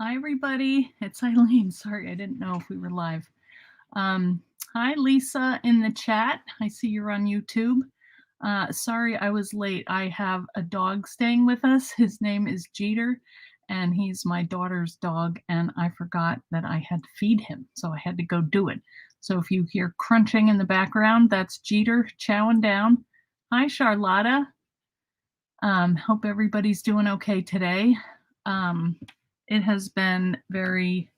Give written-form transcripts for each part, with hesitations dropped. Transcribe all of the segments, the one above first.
Hi, everybody. It's Eileen. Sorry, I didn't know if we were live. Um, Hi, Lisa in the chat. I see you're on YouTube. Sorry, I was late. I have a dog staying with us. His name is Jeter, and he's my daughter's dog, and I forgot that I had to feed him, so I had to go do it. So if you hear crunching in the background, that's Jeter chowing down. Hi, Charlotta. Hope everybody's doing okay today. It has been very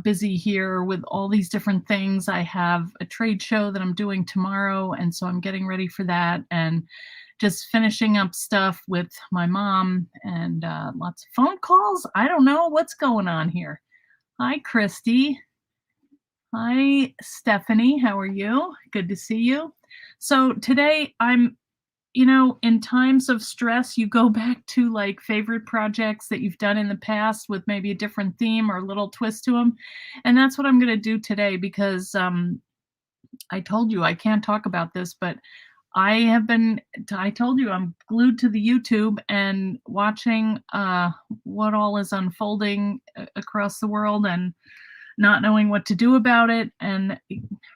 busy here with all these different things. I have a trade show that I'm doing tomorrow, and so I'm getting ready for that and just finishing up stuff with my mom and lots of phone calls. I don't know what's going on here. Hi, Christy. Hi, Stephanie. How are you? Good to see you. So today in times of stress, you go back to like favorite projects that you've done in the past with maybe a different theme or a little twist to them. And that's what I'm going to do today because I told you I can't talk about this, but I told you I'm glued to the YouTube and watching what all is unfolding across the world and not knowing what to do about it and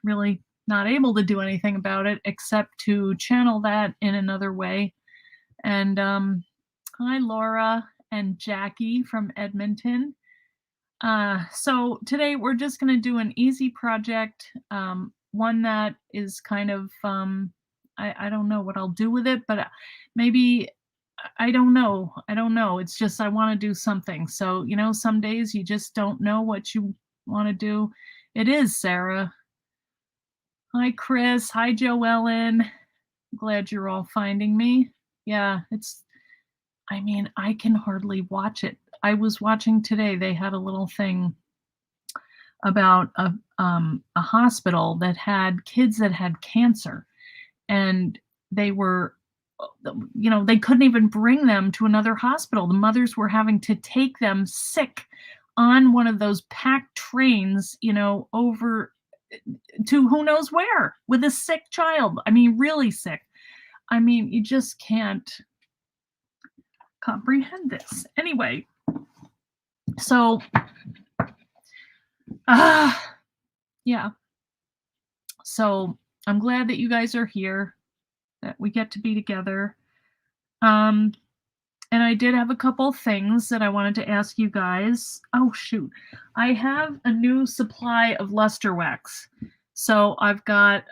really not able to do anything about it except to channel that in another way. And hi, Laura and Jackie from Edmonton. So today we're just going to do an easy project, one that is kind of, I don't know what I'll do with it, but maybe, I don't know. I don't know. It's just I want to do something. So, some days you just don't know what you want to do. It is, Sarah. Hi, Chris. Hi, Joellen. Glad you're all finding me. Yeah, I can hardly watch it. I was watching today, they had a little thing about a hospital that had kids that had cancer, and they were, they couldn't even bring them to another hospital. The mothers were having to take them sick on one of those packed trains, over to who knows where with a sick child. I mean, really sick. I mean, you just can't comprehend this. Anyway, so, yeah. So I'm glad that you guys are here, that we get to be together. And I did have a couple things that I wanted to ask you guys. Oh, shoot. I have a new supply of luster wax. So I've got,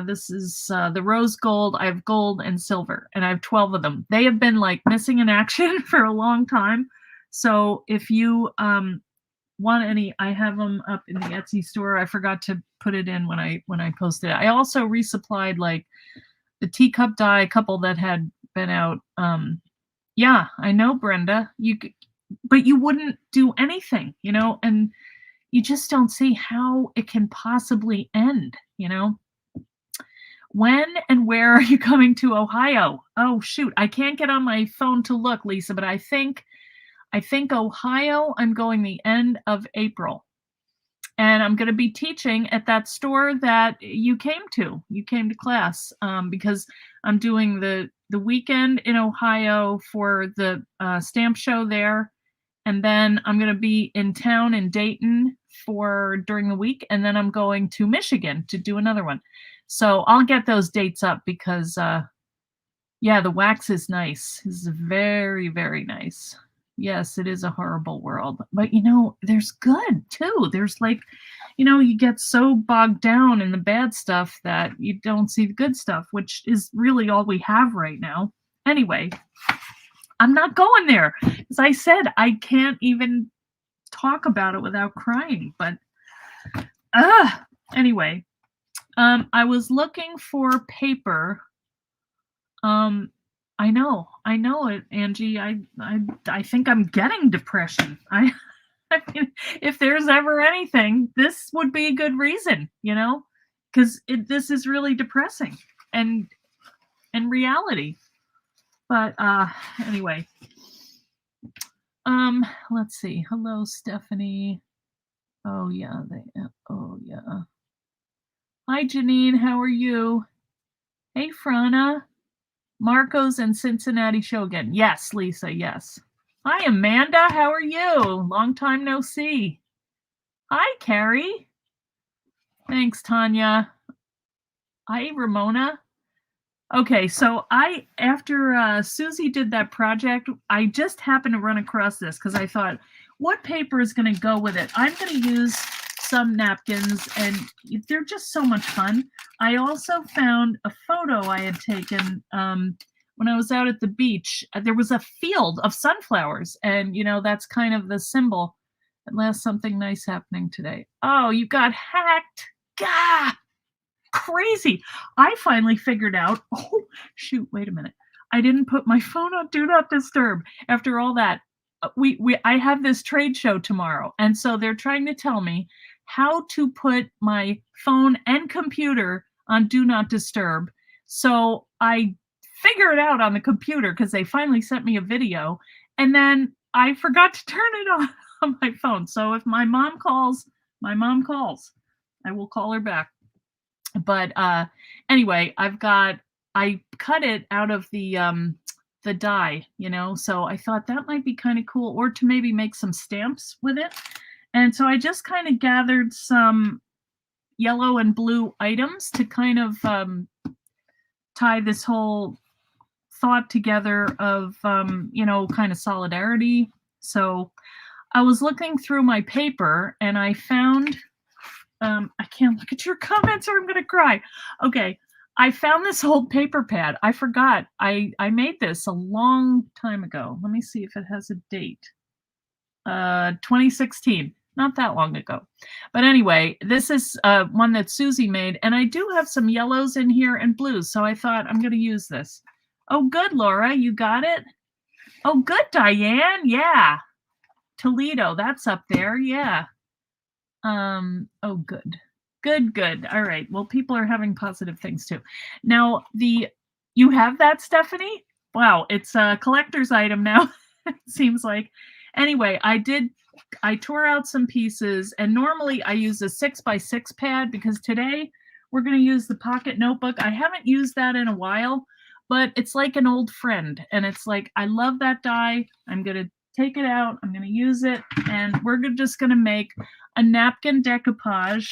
this is the rose gold. I have gold and silver, and I have 12 of them. They have been like missing in action for a long time. So if you want any, I have them up in the Etsy store. I forgot to put it in when I posted it. I also resupplied like the teacup die, a couple that had been out. Yeah, I know, Brenda. But you wouldn't do anything, and you just don't see how it can possibly end, When and where are you coming to Ohio? Oh, shoot. I can't get on my phone to look, Lisa, but I think Ohio, I'm going the end of April. And I'm going to be teaching at that store that you came to. You came to class because I'm doing the weekend in Ohio for the stamp show there. And then I'm going to be in town in Dayton during the week. And then I'm going to Michigan to do another one. So I'll get those dates up because, yeah, the wax is nice. This is very, very nice. Yes, it is a horrible world. But, there's good, too. There's like, you get so bogged down in the bad stuff that you don't see the good stuff, which is really all we have right now. Anyway, I'm not going there. As I said, I can't even talk about it without crying. But, anyway, I was looking for paper. I know it, Angie. I think I'm getting depression. I mean, if there's ever anything, this would be a good reason, because this is really depressing and reality. But anyway, let's see. Hello, Stephanie. Oh yeah, oh yeah. Hi, Janine. How are you? Hey, Frana. Marco's and Cincinnati show again. Yes, Lisa. Yes. Hi, Amanda. How are you? Long time no see. Hi, Carrie. Thanks, Tanya. Hi, Ramona. Okay, so after Susie did that project, I just happened to run across this because I thought, what paper is going to go with it? I'm going to use some napkins, and they're just so much fun. I also found a photo I had taken when I was out at the beach. There was a field of sunflowers, and that's kind of the symbol. Unless something nice happening today. Oh, you got hacked. Gah! Crazy. I finally figured out, oh, shoot, wait a minute. I didn't put my phone on do not disturb. After all that, I have this trade show tomorrow, and so they're trying to tell me how to put my phone and computer on do not disturb. So I figure it out on the computer because they finally sent me a video, and then I forgot to turn it on my phone. So if my mom calls, my mom calls. I will call her back. But anyway, I cut it out of the die, so I thought that might be kind of cool, or to maybe make some stamps with it. And so I just kind of gathered some yellow and blue items to kind of tie this whole thought together of kind of solidarity. So I was looking through my paper and I found I can't look at your comments or I'm gonna cry. Okay, I found this old paper pad. I forgot. I made this a long time ago. Let me see if it has a date. 2016. Not that long ago. But anyway, this is one that Susie made, and I do have some yellows in here and blues, so I thought I'm gonna use this. Oh, good, Laura, you got it? Oh, good, Diane. Yeah. Toledo, that's up there. Yeah. Oh, good. Good. All right. Well, people are having positive things too. Now, you have that, Stephanie? Wow, it's a collector's item now, it seems like. Anyway, I tore out some pieces, and normally I use a 6x6 pad because today we're going to use the pocket notebook. I haven't used that in a while, but it's like an old friend, and it's like, I love that die. I'm going to take it out. I'm going to use it, and we're just going to make a napkin decoupage,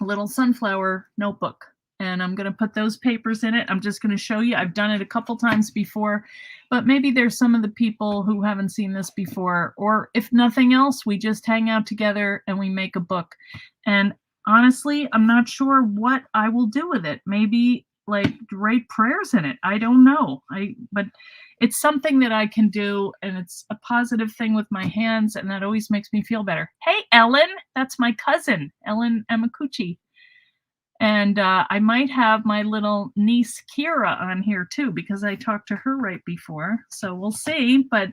little sunflower notebook. And I'm going to put those papers in it. I'm just going to show you. I've done it a couple times before, but maybe there's some of the people who haven't seen this before, or if nothing else, we just hang out together and we make a book. And honestly, I'm not sure what I will do with it. Maybe like write prayers in it. I don't know. But it's something that I can do, and it's a positive thing with my hands, and that always makes me feel better. Hey, Ellen, that's my cousin, Ellen Amakuchi. And I might have my little niece Kira on here too, because I talked to her right before. So we'll see. But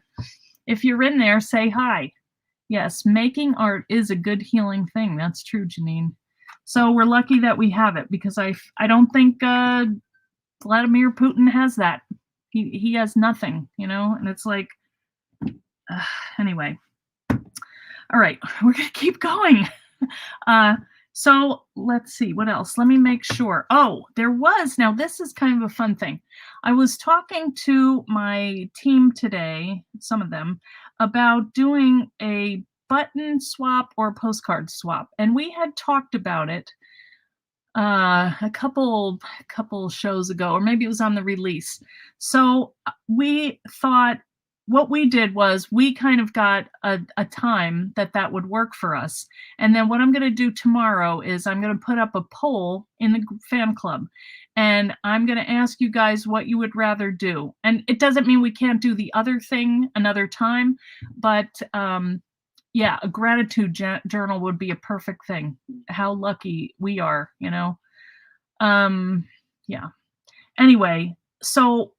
if you're in there, say hi. Yes, making art is a good healing thing. That's true, Janine. So we're lucky that we have it, because I don't think Vladimir Putin has that. He has nothing, and it's like, anyway. All right, we're gonna keep going. So let's see, what else? Let me make sure. Oh, now this is kind of a fun thing. I was talking to my team today, some of them, about doing a button swap or postcard swap. And we had talked about it a couple shows ago, or maybe it was on the release. So we thought, what we did was we kind of got a time that would work for us. And then what I'm going to do tomorrow is I'm going to put up a poll in the fan club, and I'm going to ask you guys what you would rather do. And it doesn't mean we can't do the other thing another time, but yeah, a gratitude journal would be a perfect thing. How lucky we are, yeah. Anyway, so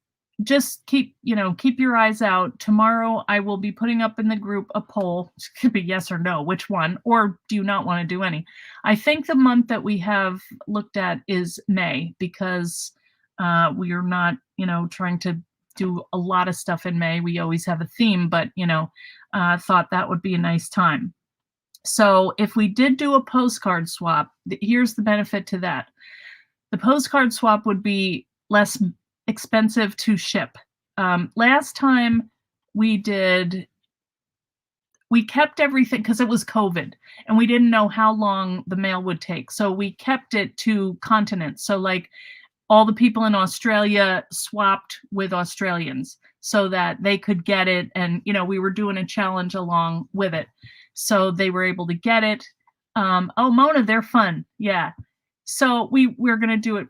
just keep your eyes out. Tomorrow I will be putting up in the group a poll. It could be yes or no, which one, or do you not want to do any? I think the month that we have looked at is May, because we are not, trying to do a lot of stuff in May. We always have a theme, but thought that would be a nice time. So if we did do a postcard swap, here's the benefit to that. The postcard swap would be less expensive to ship. Last time we kept everything because it was COVID and we didn't know how long the mail would take. So we kept it to continents. So like all the people in Australia swapped with Australians so that they could get it. And, we were doing a challenge along with it. So they were able to get it. Oh, Mona, they're fun. Yeah. So we're going to do it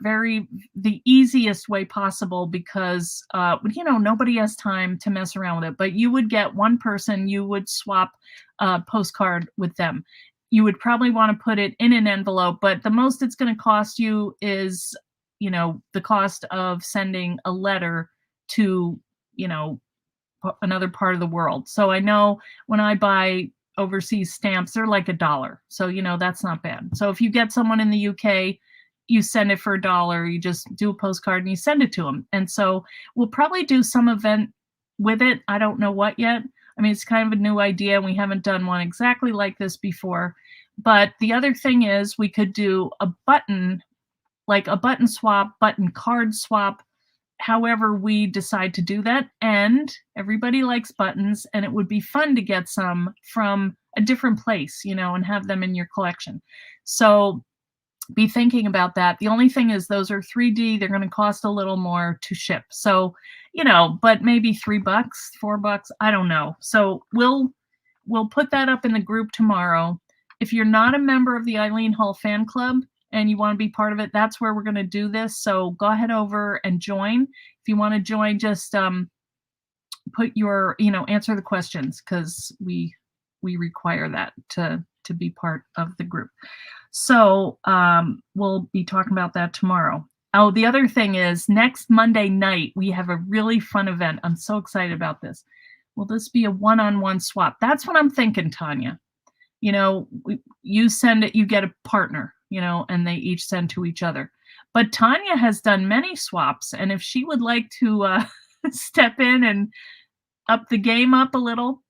the easiest way possible because, nobody has time to mess around with it, but you would get one person, you would swap a postcard with them. You would probably want to put it in an envelope, but the most it's going to cost you is, the cost of sending a letter to, another part of the world. So I know when I buy overseas stamps, they're like $1. So, that's not bad. So if you get someone in the UK, you send it for $1, you just do a postcard and you send it to them. And so we'll probably do some event with it. I don't know what yet. I mean, it's kind of a new idea. We haven't done one exactly like this before. But the other thing is we could do a button, like a button swap, button card swap, however we decide to do that. And everybody likes buttons, and it would be fun to get some from a different place, and have them in your collection. So be thinking about that. The only thing is those are 3D. They're going to cost a little more to ship. So, but maybe $3, $4, I don't know. So we'll put that up in the group tomorrow. If you're not a member of the Eileen Hall fan club and you want to be part of it, that's where we're going to do this. So go ahead over and join. If you want to join, just put your, answer the questions because we require that to be part of the group. So we'll be talking about that tomorrow. Oh, the other thing is next Monday night, we have a really fun event. I'm so excited about this. Will this be a one-on-one swap? That's what I'm thinking, Tanya. You send it, you get a partner, and they each send to each other. But Tanya has done many swaps. And if she would like to step in and up the game up a little,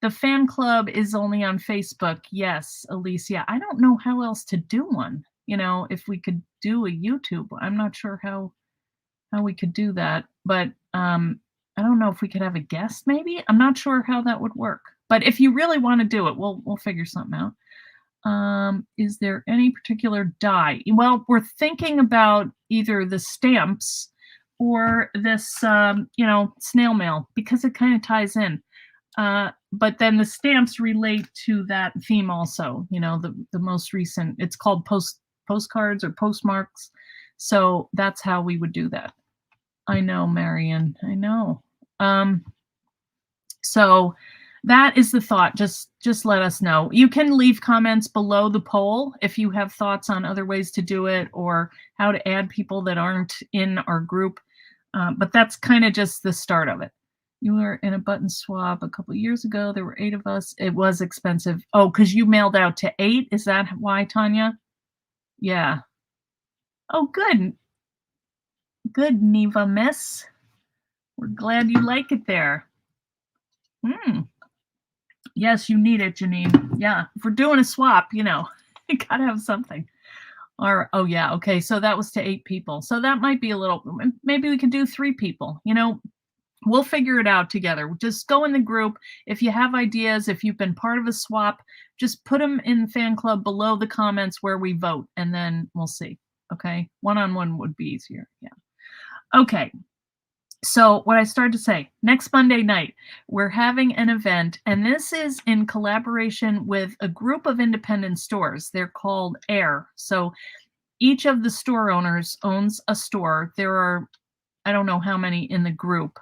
the fan club is only on Facebook. Yes, Alicia. I don't know how else to do one. If we could do a YouTube, I'm not sure how we could do that. But I don't know if we could have a guest maybe. I'm not sure how that would work. But if you really want to do it, we'll figure something out. Is there any particular die? Well, we're thinking about either the stamps or this, snail mail because it kind of ties in. But then the stamps relate to that theme also, the most recent, it's called postcards or postmarks. So that's how we would do that. I know, Marion, I know. So that is the thought. Just let us know. You can leave comments below the poll if you have thoughts on other ways to do it or how to add people that aren't in our group. But that's kind of just the start of it. You were in a button swap a couple of years ago. There were 8 of us. It was expensive. Oh, because you mailed out to 8? Is that why, Tanya? Yeah. Oh, good. Good, Neva Miss. We're glad you like it there. Yes, you need it, Janine. Yeah, if we're doing a swap, you gotta have something. Or, oh yeah, okay, so that was to 8 people. So that might be a little, maybe we could do 3 people, We'll figure it out together. Just go in the group. If you have ideas, if you've been part of a swap, just put them in the fan club below the comments where we vote, and then we'll see. Okay, one-on-one would be easier. Yeah. Okay. So what I started to say, next Monday night, we're having an event, and this is in collaboration with a group of independent stores. They're called AIR. So each of the store owners owns a store. There are, I don't know how many in the group,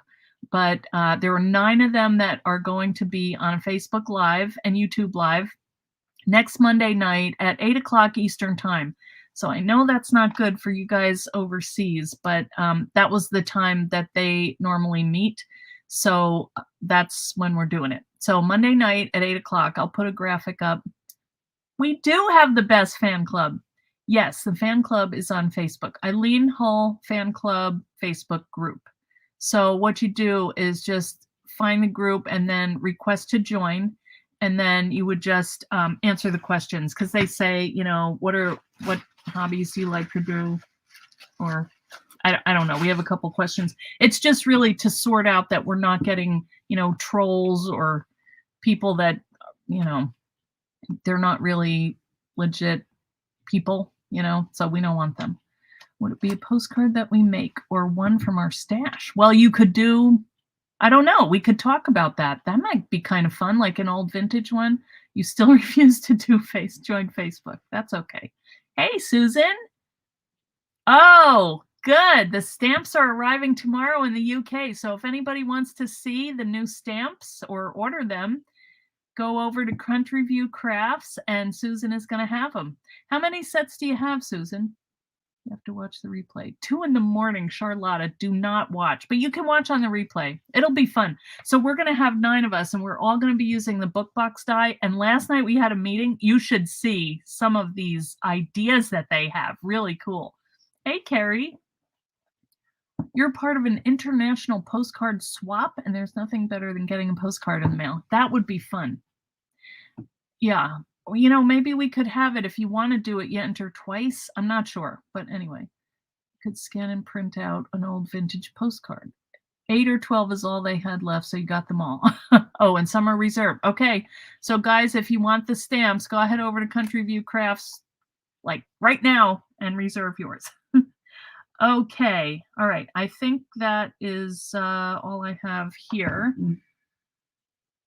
but there are 9 of them that are going to be on Facebook Live and YouTube Live next Monday night at 8 o'clock Eastern Time. So I know that's not good for you guys overseas, but that was the time that they normally meet. So that's when we're doing it. So Monday night at 8 o'clock, I'll put a graphic up. We do have the best fan club. Yes, the fan club is on Facebook. Eileen Hall Fan Club Facebook group. So what you do is just find the group and then request to join. And then you would just answer the questions because they say, what hobbies do you like to do? Or I don't know. We have a couple questions. It's just really to sort out that we're not getting, trolls or people that, they're not really legit people, so we don't want them. Would it be a postcard that we make or one from our stash? Well, you could do, I don't know. We could talk about that. That might be kind of fun, like an old vintage one. You still refuse to join Facebook. That's okay. Hey, Susan. Oh, good. The stamps are arriving tomorrow in the UK. So if anybody wants to see the new stamps or order them, go over to Country View Crafts and Susan is going to have them. How many sets do you have, Susan? You have to watch the replay. 2 a.m, Charlotta, do not watch, but you can watch on the replay. It'll be fun. So we're going to have 9 of us, and we're all going to be using the book box die. And last night we had a meeting. You should see some of these ideas that they have. Really cool. Hey, Carrie. You're part of an international postcard swap, and there's nothing better than getting a postcard in the mail. That would be fun. Yeah. Maybe we could have it if you want to do it. You enter twice. I'm not sure. But anyway, you could scan and print out an old vintage postcard. 8 or 12 is all they had left, so you got them all. Oh, and some are reserved. Okay. So, guys, if you want the stamps, go ahead over to Country View Crafts, like right now, and reserve yours. Okay. All right. I think that is all I have here.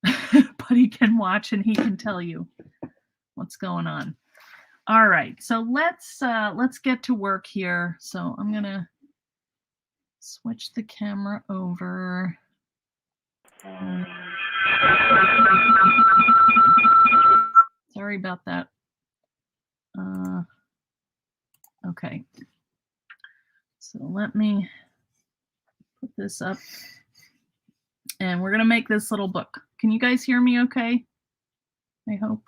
But he can watch and he can tell you what's going on. All right, so let's get to work here. So I'm gonna switch the camera over. Sorry about that. Okay, so let me put this up, and we're gonna make this little book. Can you guys hear me okay? I hope.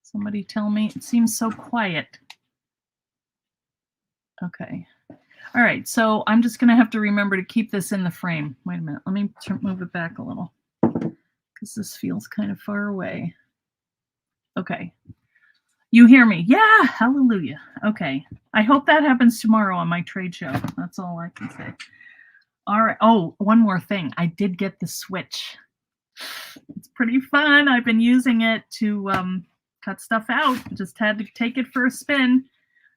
Somebody tell me. It seems so quiet. Okay. All right. So I'm just going to have to remember to keep this in the frame. Wait a minute. Let me move it back a little because this feels kind of far away. Okay. You hear me? Yeah. Hallelujah. Okay. I hope that happens tomorrow on my trade show. That's all I can say. All right. Oh, one more thing. I did get the switch. It's pretty fun. I've been using it to cut stuff out. Just had to take it for a spin.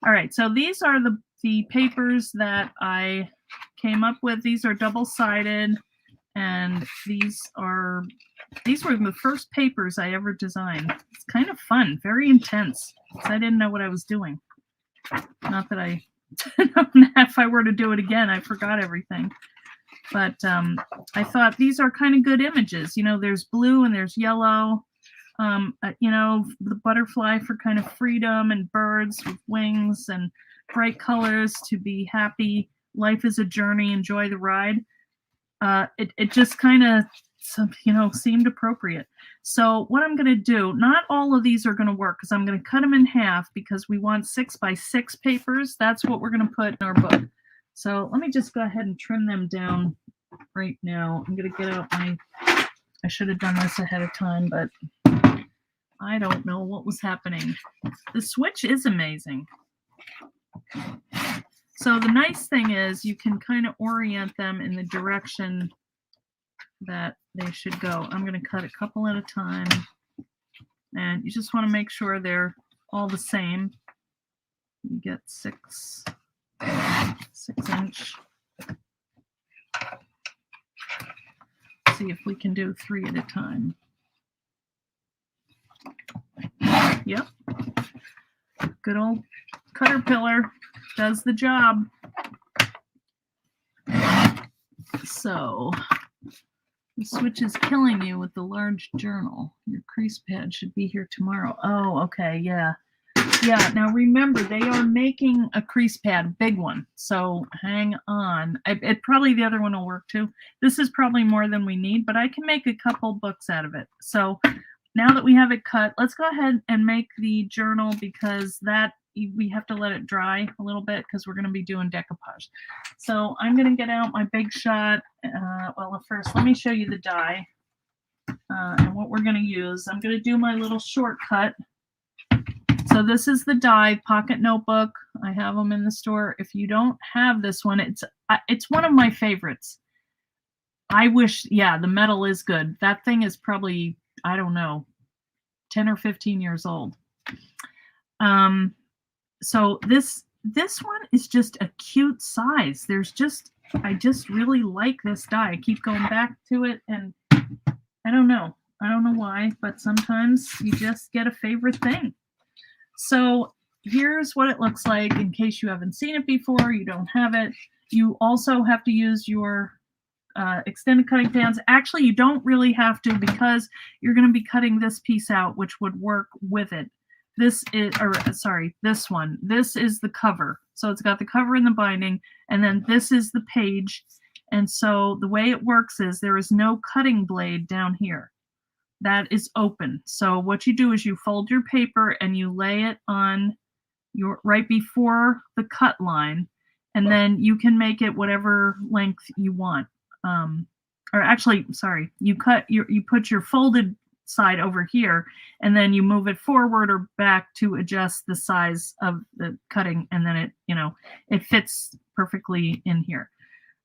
All right, so these are the papers that I came up with. These are double-sided, and these were the first papers I ever designed. It's kind of fun, very intense, because I didn't know what I was doing. Not that if I were to do it again, I forgot everything. But I thought these are kind of good images. There's blue and there's yellow. The butterfly for kind of freedom, and birds with wings, and bright colors to be happy. Life is a journey. Enjoy the ride. It just kind of, seemed appropriate. So what I'm going to do, not all of these are going to work because I'm going to cut them in half because we want 6x6 papers. That's what we're going to put in our book. So let me just go ahead and trim them down right now. I'm going to get out I should have done this ahead of time, but I don't know what was happening. The switch is amazing. So the nice thing is you can kind of orient them in the direction that they should go. I'm going to cut a couple at a time, and you just want to make sure they're all the same. You get 6-inch. See if we can do 3 at a time. Yep. Good old Caterpillar does the job. So the switch is killing you with the large journal. Your crease pad should be here tomorrow. Oh, okay, yeah. Yeah, now remember, they are making a crease pad, big one. So hang on. Probably the other one will work too. This is probably more than we need, but I can make a couple books out of it. So now that we have it cut, let's go ahead and make the journal, because we have to let it dry a little bit because we're going to be doing decoupage. So I'm going to get out my Big Shot. Well, first, let me show you the die and what we're going to use. I'm going to do my little shortcut. So this is the die pocket notebook. I have them in the store. If you don't have this one, it's one of my favorites. I wish, yeah, the metal is good. That thing is probably, I don't know, 10 or 15 years old. So this one is just a cute size. I just really like this die. I keep going back to it, and I don't know why, but sometimes you just get a favorite thing. So here's what it looks like in case you haven't seen it before, you don't have it. You also have to use your extended cutting pans. Actually, you don't really have to, because you're going to be cutting this piece out, which would work with it. This is, or sorry, this one. This is the cover. So it's got the cover and the binding, and then this is the page. And so the way it works is there is no cutting blade down here. That is open. So what you do is you fold your paper and you lay it on your right before the cut line, and then you can make it whatever length you want. Or actually, sorry, you put your folded side over here, and then you move it forward or back to adjust the size of the cutting, and then it fits perfectly in here.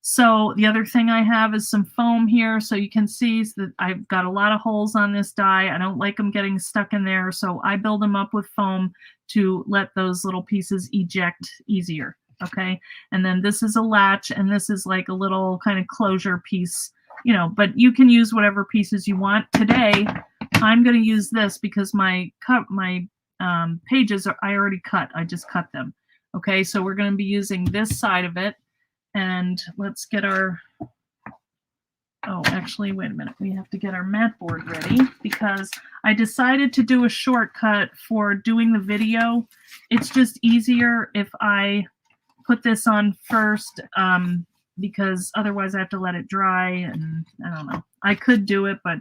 So the other thing I have is some foam here, so you can see that I've got a lot of holes on this die. I don't like them getting stuck in there, so I build them up with foam to let those little pieces eject easier. Okay, and then this is a latch, and this is like a little kind of closure piece, but you can use whatever pieces you want. Today, I'm going to use this because my pages I already cut. I just cut them. Okay, so we're going to be using this side of it, and let's get our, oh, actually, wait a minute. We have to get our mat board ready because I decided to do a shortcut for doing the video. It's just easier if I put this on first, because otherwise I have to let it dry, and I don't know. I could do it, but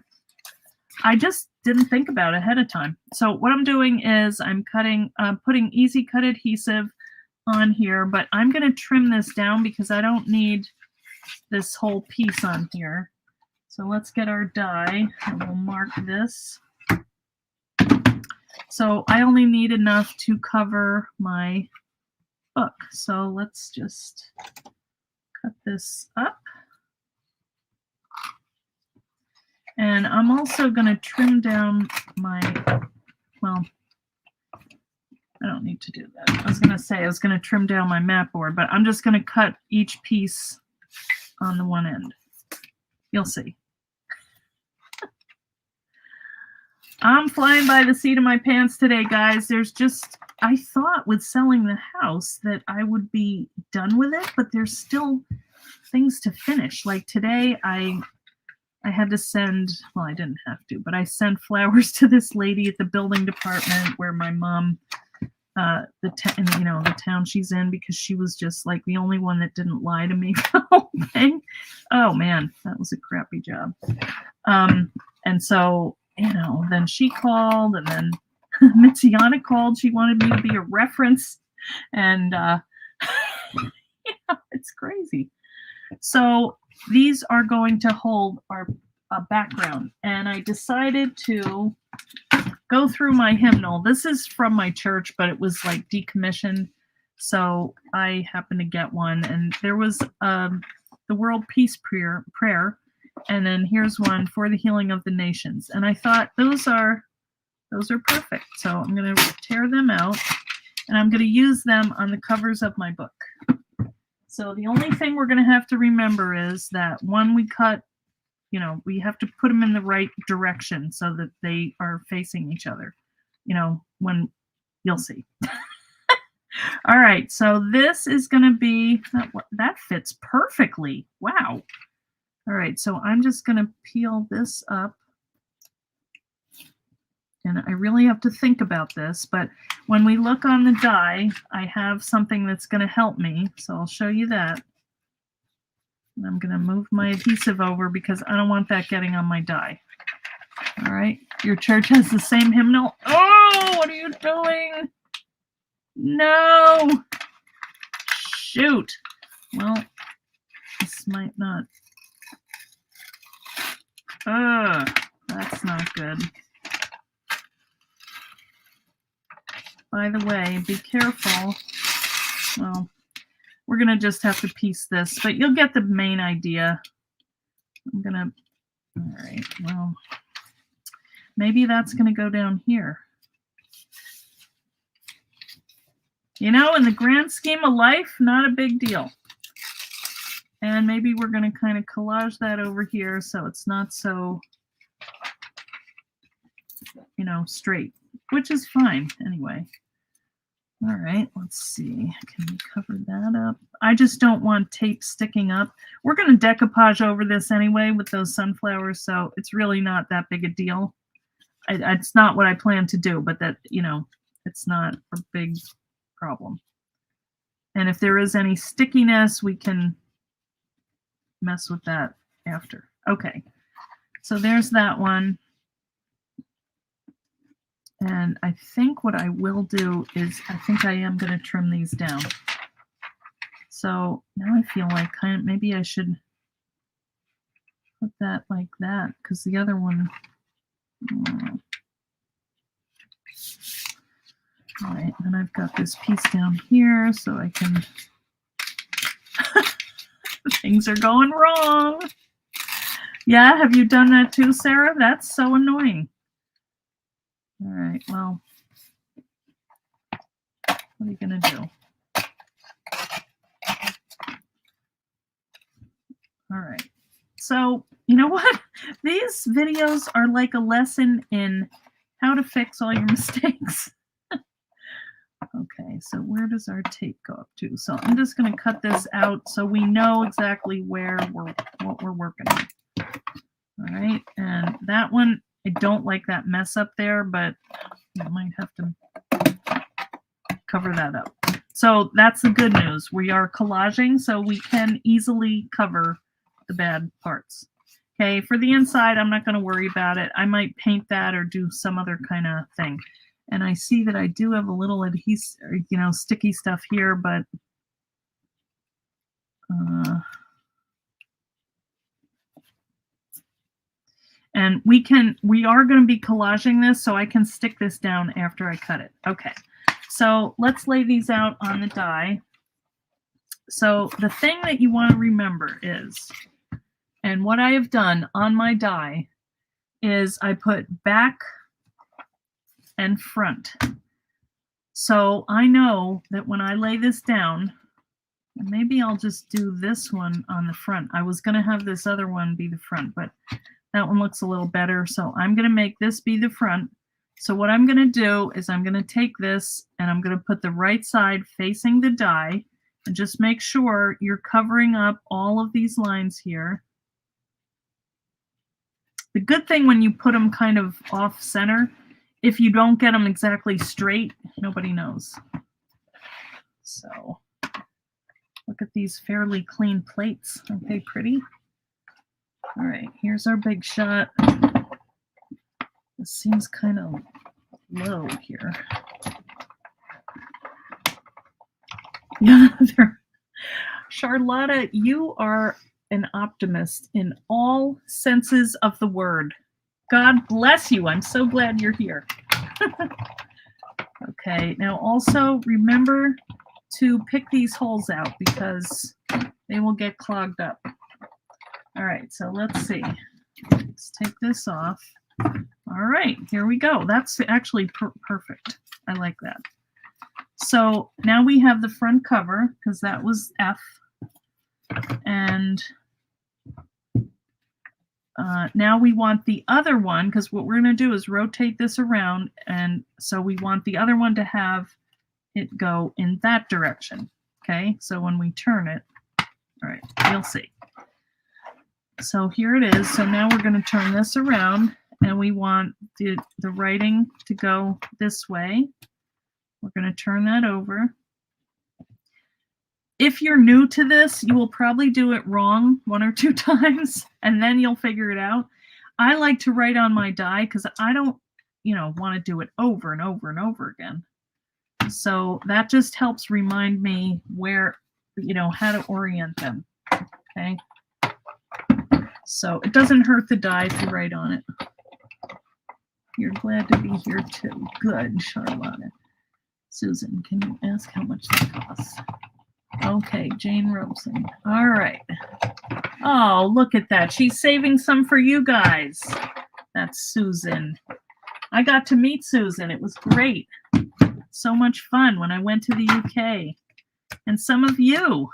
I just didn't think about it ahead of time. So what I'm doing is I'm putting Easy Cut adhesive on here, but I'm going to trim this down because I don't need this whole piece on here. So let's get our die, and we'll mark this. So I only need enough to cover my book. So let's just cut this up. And I'm also going to trim down my, well, I don't need to do that. I was going to say I was going to trim down my mat board, but I'm just going to cut each piece on the one end. You'll see. I'm flying by the seat of my pants today, guys. I thought with selling the house that I would be done with it, but there's still things to finish. Like today, I had to send, well, I didn't have to, but I sent flowers to this lady at the building department where my mom, the town she's in, because she was just like the only one that didn't lie to me for the whole thing. Oh man, that was a crappy job. And so, then she called, and then Mitziana called. She wanted me to be a reference, and it's crazy. So these are going to hold our background, and I decided to go through my hymnal. This is from my church, but it was like decommissioned, so I happened to get one, and there was the World Peace Prayer, and then here's one for the healing of the nations, and I thought those are perfect. So I'm going to tear them out, and I'm going to use them on the covers of my book. So the only thing we're going to have to remember is that when we cut, we have to put them in the right direction so that they are facing each other, when you'll see. All right, so this is going to be, that fits perfectly. Wow. All right, so I'm just going to peel this up. And I really have to think about this, but when we look on the die, I have something that's going to help me. So I'll show you that. And I'm going to move my adhesive over because I don't want that getting on my die. All right, your church has the same hymnal. Oh, what are you doing? No. Shoot. Well, this might not. That's not good. by the way, be careful. Well, we're going to just have to piece this, but you'll get the main idea. I'm going to, all right, well, maybe that's going to go down here. You know, in the grand scheme of life, not a big deal. And maybe we're going to kind of collage that over here so it's not so, you know, straight, which is fine anyway. All right, let's see. Can we cover that up? I just don't want tape sticking up. We're going to decoupage over this anyway with those sunflowers, so it's really not that big a deal. It's not what I plan to do, but that, you know, it's not a big problem. And if there is any stickiness, we can mess with that after. Okay, so there's that one. And I think what I will do is I think I am going to trim these down. So now I feel like maybe I should put that like that because the other one. All right, and I've got this piece down here so I can. Things are going wrong. Yeah, have you done that too, Sarah? That's so annoying. All right, well, what are you going to do? All right. So, you know what? These videos are like a lesson in how to fix all your mistakes. Okay, so where does our tape go up to? So I'm just going to cut this out so we know exactly what we're working on. All right, and that one, I don't like that mess up there, but I might have to cover that up. So that's the good news. We are collaging, so we can easily cover the bad parts. Okay, for the inside, I'm not going to worry about it. I might paint that or do some other kind of thing. And I see that I do have a little adhesive, you know, sticky stuff here, but and we are going to be collaging this, so I can stick this down after I cut it. Okay, so let's lay these out on the die. So the thing that you want to remember is, and what I have done on my die is I put back and front. So I know that when I lay this down, and maybe I'll just do this one on the front. I was going to have this other one be the front, but that one looks a little better. So I'm going to make this be the front. So what I'm going to do is I'm going to take this and I'm going to put the right side facing the die and just make sure you're covering up all of these lines here. The good thing when you put them kind of off center, if you don't get them exactly straight, nobody knows. So look at these fairly clean plates. Aren't they pretty? All right, here's our big shot. This seems kind of low here. Yeah, Charlotta, you are an optimist in all senses of the word. God bless you. I'm so glad you're here. Okay, now also remember to pick these holes out because they will get clogged up. All right, so let's see. Let's take this off. All right, here we go. That's actually perfect. I like that. So now we have the front cover because that was F. And now we want the other one because what we're going to do is rotate this around. And so we want the other one to have it go in that direction. Okay, so when we turn it, all right, you'll see. So here it is. So now we're going to turn this around and we want the writing to go this way. We're going to turn that over. If you're new to this, you will probably do it wrong 1 or 2 times and then you'll figure it out. I like to write on my die because I don't, want to do it over and over and over again. So that just helps remind me where, how to orient them. Okay. So it doesn't hurt the die if you write on it. You're glad to be here too. Good, Charlotte. Susan, can you ask how much that costs? Okay, Jane Rosen. All right. Oh, look at that. She's saving some for you guys. That's Susan. I got to meet Susan. It was great. So much fun when I went to the UK. And some of you.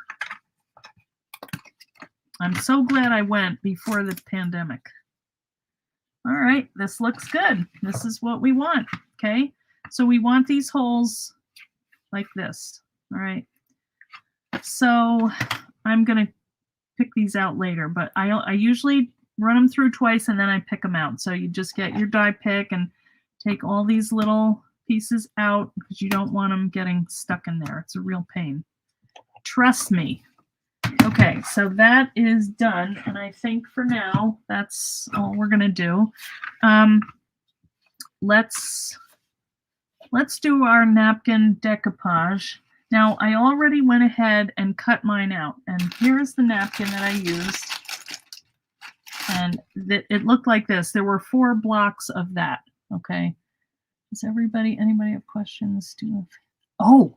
I'm so glad I went before the pandemic. All right, this looks good. This is what we want, okay? So we want these holes like this, all right? So I'm gonna pick these out later, but I usually run them through twice and then I pick them out. So you just get your die pick and take all these little pieces out because you don't want them getting stuck in there. It's a real pain. Trust me. Okay, so that is done, and I think for now that's all we're gonna do. Let's do our napkin decoupage. Now I already went ahead and cut mine out, and here's the napkin that I used, and it looked like this. There were 4 blocks of that. Okay, does anybody have questions? Oh,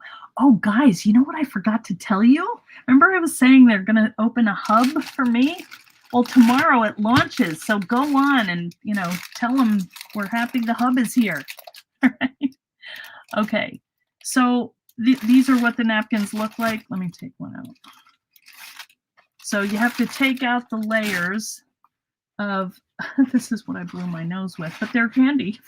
guys, you know what I forgot to tell you? Remember I was saying they're going to open a hub for me? Well, tomorrow it launches, so go on and, tell them we're happy the hub is here. All right. Okay, so these are what the napkins look like. Let me take one out. So you have to take out the layers of, this is what I blew my nose with, but they're handy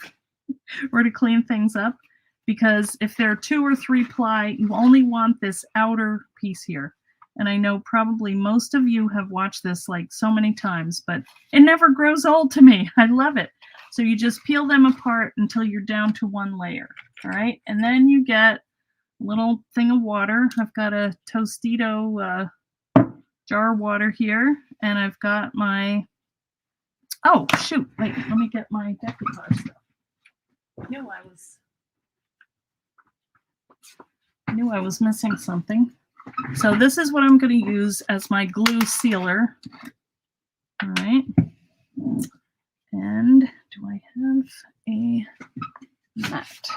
or to clean things up. Because if they're 2 or 3 ply, you only want this outer piece here. And I know probably most of you have watched this like so many times, but it never grows old to me. I love it. So you just peel them apart until you're down to 1 layer. All right. And then you get a little thing of water. I've got a Tostito jar of water here. And I've got my, oh, shoot. Wait, let me get my decoupage stuff. I knew I was missing something. So this is what I'm going to use as my glue sealer. All right. And do I have a mat?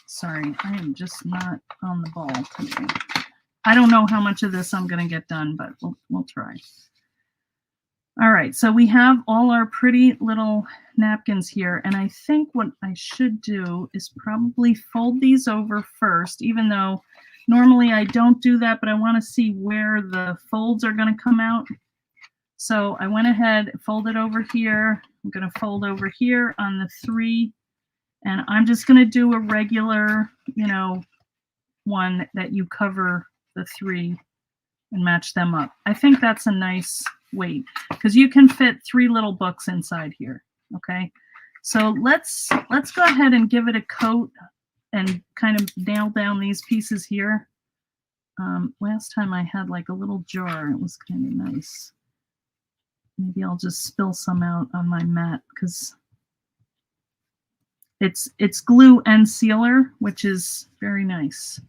Sorry, I am just not on the ball today. I don't know how much of this I'm going to get done, but we'll try. All right, so we have all our pretty little napkins here, and I think what I should do is probably fold these over first, even though normally I don't do that, but I want to see where the folds are going to come out. So I went ahead, folded over here. I'm going to fold over here on the 3, and I'm just going to do a regular, one that you cover the 3 and match them up. I think that's a nice weight because you can fit 3 little books inside here. Okay, so let's go ahead and give it a coat and kind of nail down these pieces here. Last time I had like a little jar. It was kind of nice. Maybe I'll just spill some out on my mat because it's glue and sealer, which is very nice.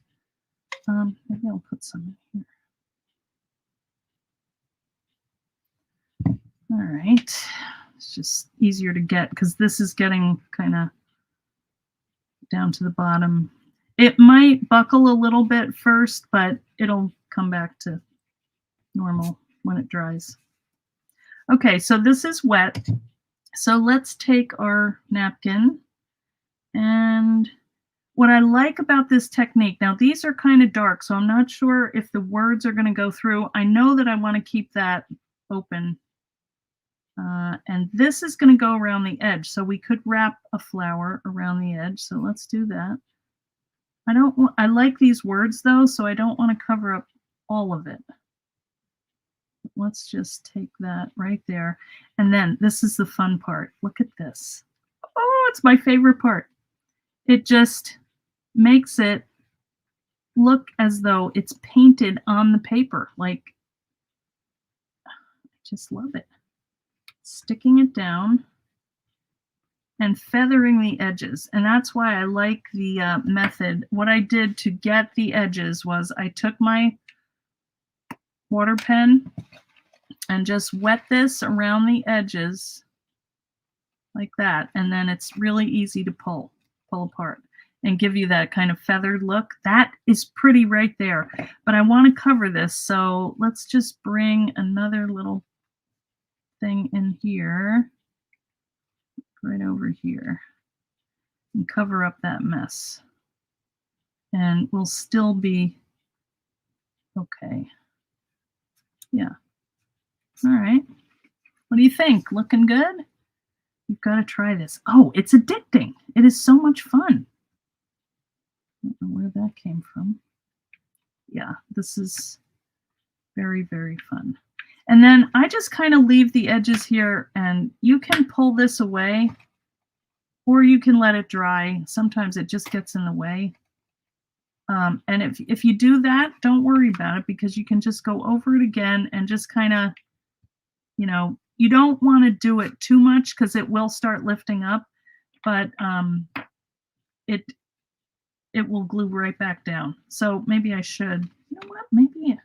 Maybe I'll put some in here. All right, it's just easier to get because this is getting kind of down to the bottom. It might buckle a little bit first, but it'll come back to normal when it dries. Okay, so this is wet. So let's take our napkin. And what I like about this technique, now these are kind of dark, so I'm not sure if the words are going to go through. I know that I want to keep that open. And this is going to go around the edge, so we could wrap a flower around the edge. So let's do that. I like these words though, so I don't want to cover up all of it. Let's just take that right there. And then this is the fun part. Look at this. Oh, it's my favorite part. It just makes it look as though it's painted on the paper. Like, I just love it. Sticking it down and feathering the edges. And that's why I like the method. What I did to get the edges was I took my water pen and just wet this around the edges like that. And then it's really easy to pull apart. and give you that kind of feathered look. That is pretty right there. But I want to cover this, so let's just bring another little thing in here, right over here, and cover up that mess. And we'll still be okay. Yeah. All right. What do you think? Looking good? You've got to try this. Oh, it's addicting. It is so much fun. I don't know where that came from. Yeah, this is very, very fun. And then I just kind of leave the edges here, and you can pull this away or you can let it dry. Sometimes it just gets in the way. And if you do that, don't worry about it, because you can just go over it again and just kind of, you don't want to do it too much because it will start lifting up, but it will glue right back down. So maybe I should, you know what, maybe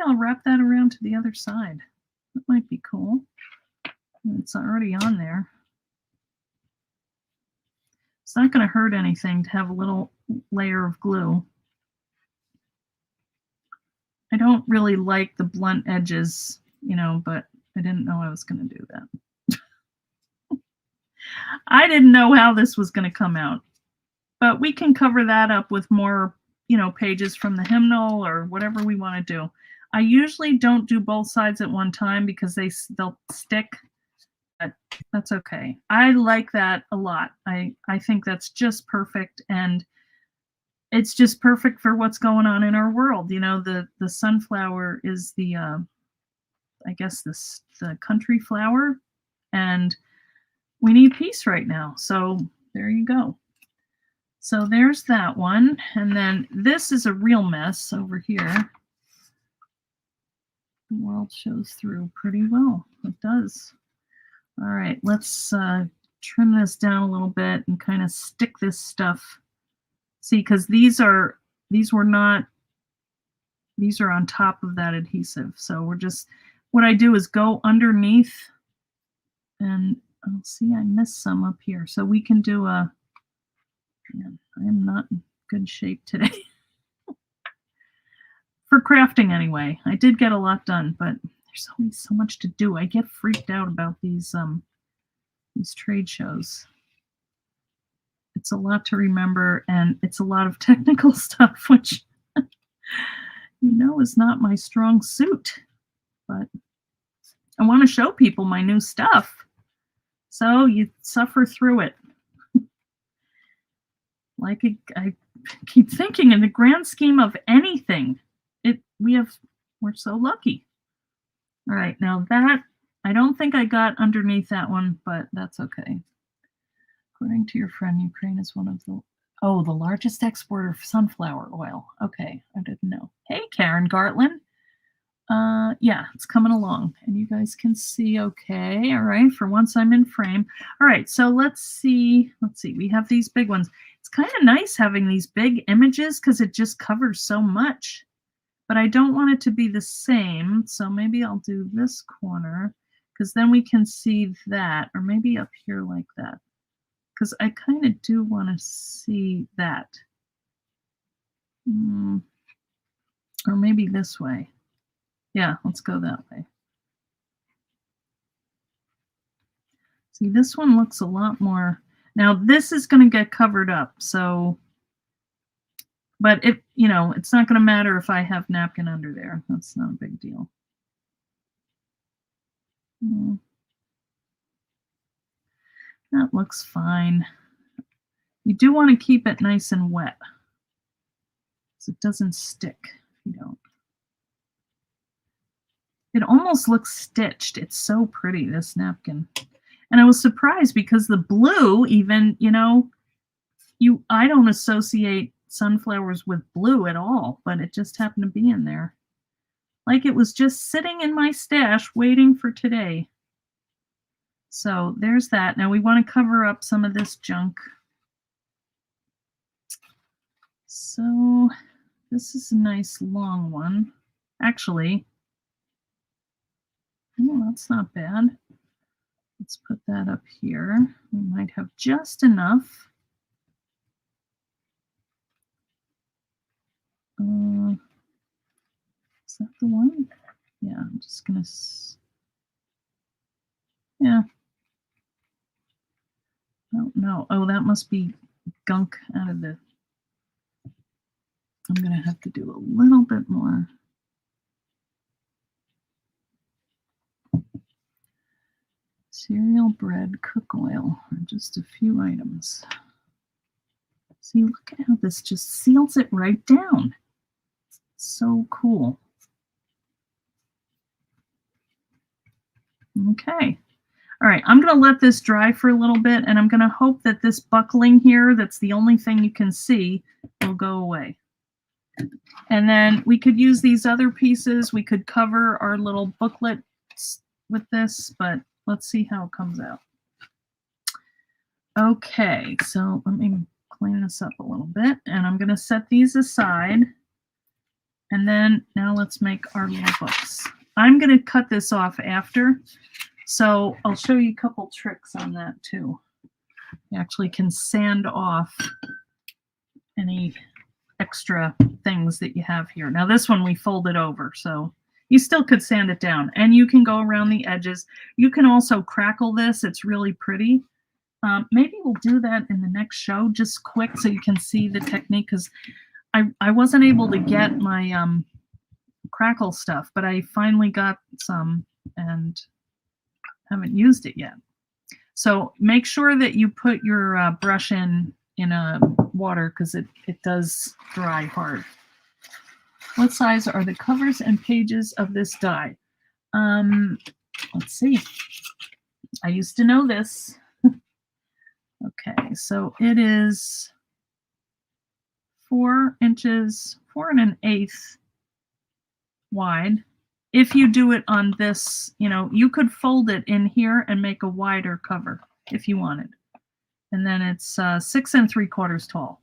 I'll wrap that around to the other side. That might be cool. It's already on there. It's not going to hurt anything to have a little layer of glue. I don't really like the blunt edges, but I didn't know I was going to do that. I didn't know how this was going to come out. But we can cover that up with more, pages from the hymnal or whatever we want to do. I usually don't do both sides at one time because they'll stick. But that's okay. I like that a lot. I think that's just perfect, and it's just perfect for what's going on in our world. The sunflower is the I guess the country flower, and we need peace right now. So there you go. So there's that one. And then this is a real mess over here. The world shows through pretty well. It does. All right, let's trim this down a little bit and kind of stick this stuff. See, because these are on top of that adhesive. So what I do is go underneath, and I'll see I missed some up here. So we can do I am not in good shape today. For crafting anyway. I did get a lot done, but there's always so much to do. I get freaked out about these trade shows. It's a lot to remember, and it's a lot of technical stuff, which is not my strong suit. But I want to show people my new stuff. So you suffer through it. I keep thinking, in the grand scheme of anything, we're so lucky. All right, now that, I don't think I got underneath that one, but that's okay. According to your friend, Ukraine is one of the largest exporter of sunflower oil. Okay, I didn't know. Hey, Karen Gartland. Yeah, it's coming along, and you guys can see okay. All right, for once I'm in frame. All right, so let's see. We have these big ones. It's kind of nice having these big images because it just covers so much. But I don't want it to be the same, so maybe I'll do this corner, because then we can see that, or maybe up here like that, because I kind of do want to see that. Or maybe this way. Yeah, let's go that way. See, this one looks a lot more. Now this is going to get covered up, so, but it's not going to matter if I have napkin under there. That's not a big deal. That looks fine. You do want to keep it nice and wet, so it doesn't stick if you don't. It almost looks stitched. It's so pretty, this napkin. And I was surprised because the blue, even, I don't associate sunflowers with blue at all, but it just happened to be in there. Like it was just sitting in my stash waiting for today. So there's that. Now we want to cover up some of this junk. So this is a nice long one. Actually, oh, that's not bad. Let's put that up here. We might have just enough. Is that the one? Yeah, I'm just gonna, yeah, I don't know. Oh, that must be gunk out of the, I'm gonna have to do a little bit more. Cereal, bread, cook oil, just a few items. See, look at how this just seals it right down. So cool. Okay. All right, I'm going to let this dry for a little bit, and I'm going to hope that this buckling here, that's the only thing you can see, will go away. And then we could use these other pieces. We could cover our little booklets with this, but let's see how it comes out. Okay, so let me clean this up a little bit, and I'm going to set these aside. And then now let's make our little books. I'm going to cut this off after, so I'll show you a couple tricks on that too. You actually can sand off any extra things that you have here. Now this one we folded over, so you still could sand it down, and you can go around the edges. You can also crackle this. It's really pretty. Maybe we'll do that in the next show, just quick, so you can see the technique, because I wasn't able to get my crackle stuff, but I finally got some and haven't used it yet. So make sure that you put your brush in water, because it does dry hard. What size are the covers and pages of this die? Let's see. I used to know this. Okay, so it is 4 inches, 4 1/8 wide. If you do it on this, you could fold it in here and make a wider cover if you wanted. And then it's 6 3/4 tall.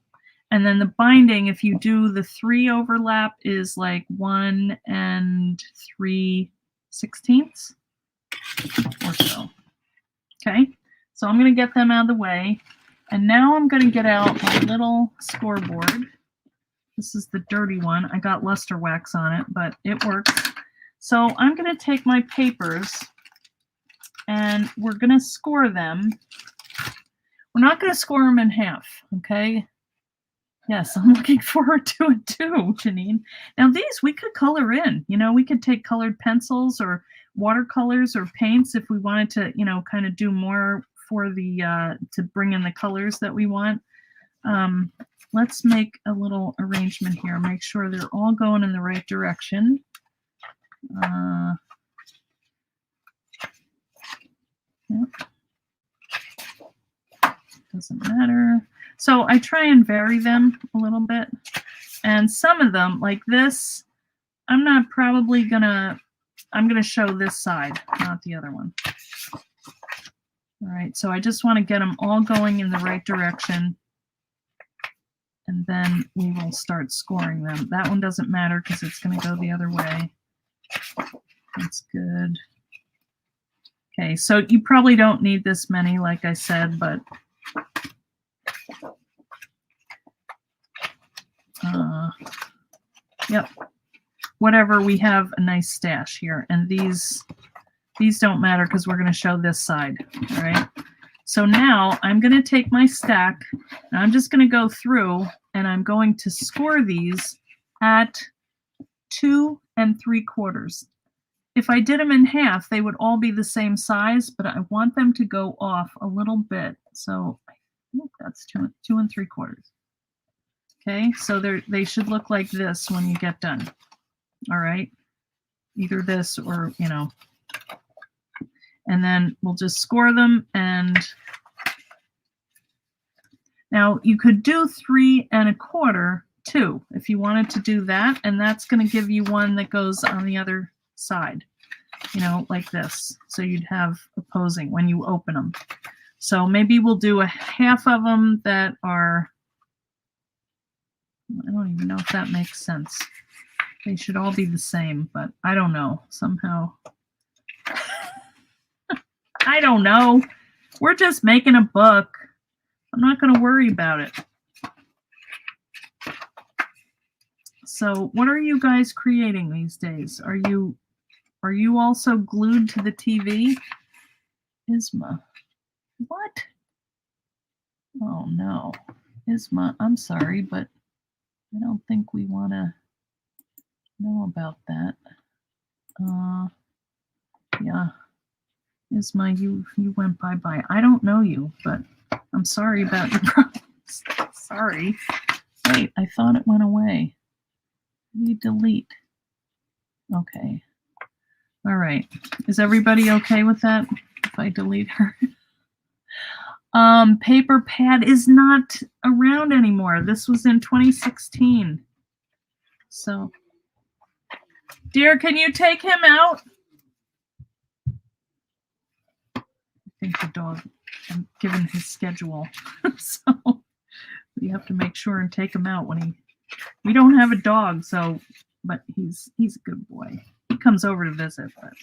And then the binding, if you do the 3 overlap, is like 1 3/16 or so. Okay, so I'm going to get them out of the way. And now I'm going to get out my little scoreboard. This is the dirty one. I got luster wax on it, but it works. So I'm going to take my papers and we're going to score them. We're not going to score them in half, okay? Yes, I'm looking forward to it too, Janine. Now these we could color in. We could take colored pencils or watercolors or paints if we wanted to, kind of do more for the, to bring in the colors that we want. Let's make a little arrangement here. Make sure they're all going in the right direction. Yep. Doesn't matter. So I try and vary them a little bit. And some of them, like this, I'm going to show this side, not the other one. All right, so I just want to get them all going in the right direction. And then we will start scoring them. That one doesn't matter because it's going to go the other way. That's good. Okay, so you probably don't need this many, like I said, but yep. Whatever, we have a nice stash here. And these don't matter because we're going to show this side. All right. So now I'm going to take my stack and I'm just going to go through and I'm going to score these at 2 3/4. If I did them in half, they would all be the same size, but I want them to go off a little bit. So I think that's 2 3/4. Okay, so they should look like this when you get done. All right, either this or, and then we'll just score them. And now you could do 3 1/4 too, if you wanted to do that. And that's going to give you one that goes on the other side, like this. So you'd have opposing when you open them. So maybe we'll do a half of them that are, I don't even know if that makes sense. They should all be the same, but I don't know. Somehow, I don't know. We're just making a book. I'm not going to worry about it. So what are you guys creating these days? Are you also glued to the TV? Isma. What? Oh no. Isma, I'm sorry, but I don't think we want to know about that. Yeah. Isma, you went bye-bye. I don't know you, but I'm sorry about your problems. Sorry. Wait, I thought it went away. You delete. Okay. All right. Is everybody okay with that? If I delete her? Paper Pad is not around anymore. This was in 2016. So, dear, can you take him out? I think the dog, I'm given his schedule. So we have to make sure and take him out when we don't have a dog, so, but he's a good boy. He comes over to visit, but.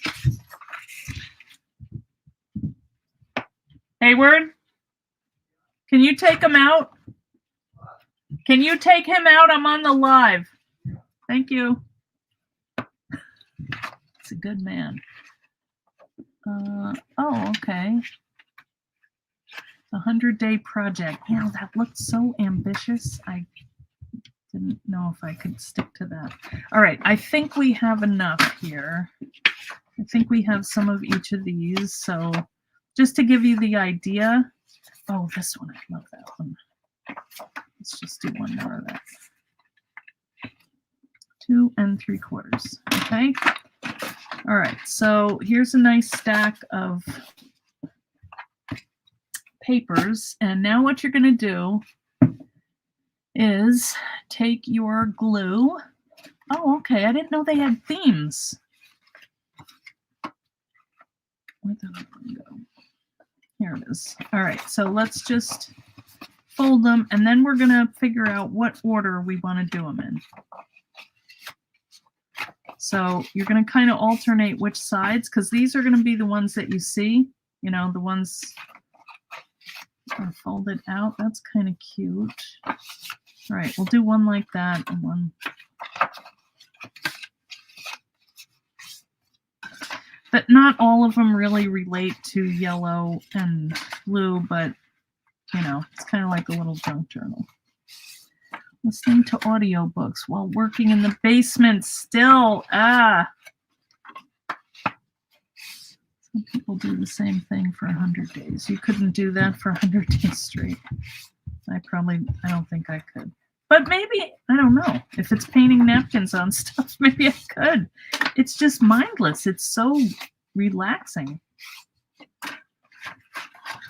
Hayward, can you take him out? Can you take him out? I'm on the live. Thank you. It's a good man. Oh, okay. The 100-day project. Yeah, that looked so ambitious. I didn't know if I could stick to that. All right, I think we have enough here. I think we have some of each of these. So just to give you the idea. Oh, this one, I love that one. Let's just do one more of that. 2 3/4. Okay. All right, so here's a nice stack of papers, and now what you're going to do is take your glue. Oh, okay, I didn't know they had themes. Where'd that one go? Here it is. All right, so let's just fold them, and then we're going to figure out what order we want to do them in. So you're going to kind of alternate which sides, because these are going to be the ones that you see, you know, the ones are folded out. That's kind of cute. All right, we'll do one like that and one. But not all of them really relate to yellow and blue, but, you know, it's kind of like a little junk journal. Listening to audiobooks while working in the basement still. Some people do the same thing for 100 days. You couldn't do that for 100 days straight. I don't think I could. But maybe, I don't know. If it's painting napkins on stuff, maybe I could. It's just mindless. It's so relaxing.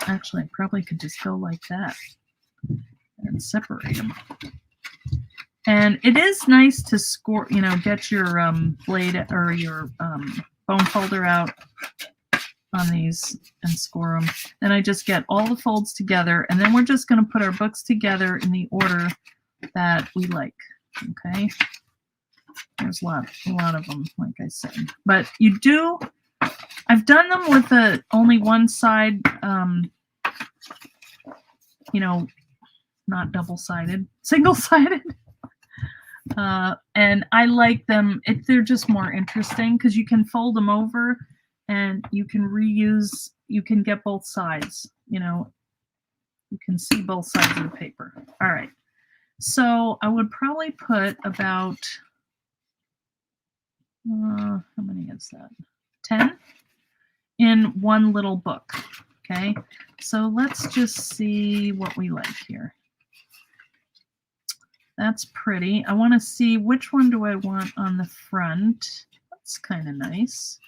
Actually, I probably could just go like that and separate them. And it is nice to score, you know, get your blade or your bone folder out on these and score them. Then I just get all the folds together, and then we're just going to put our books together in the order that we like. Okay. There's a lot of them, like I said. But you do, I've done them with only one side, you know, not double-sided, single-sided. And I like them. They're just more interesting because you can fold them over and you can reuse, you can get both sides, you know, you can see both sides of the paper. All right. So I would probably put about, how many is that? 10 in one little book. Okay. So let's just see what we like here. That's pretty. I want to see which one do I want on the front. That's kind of nice.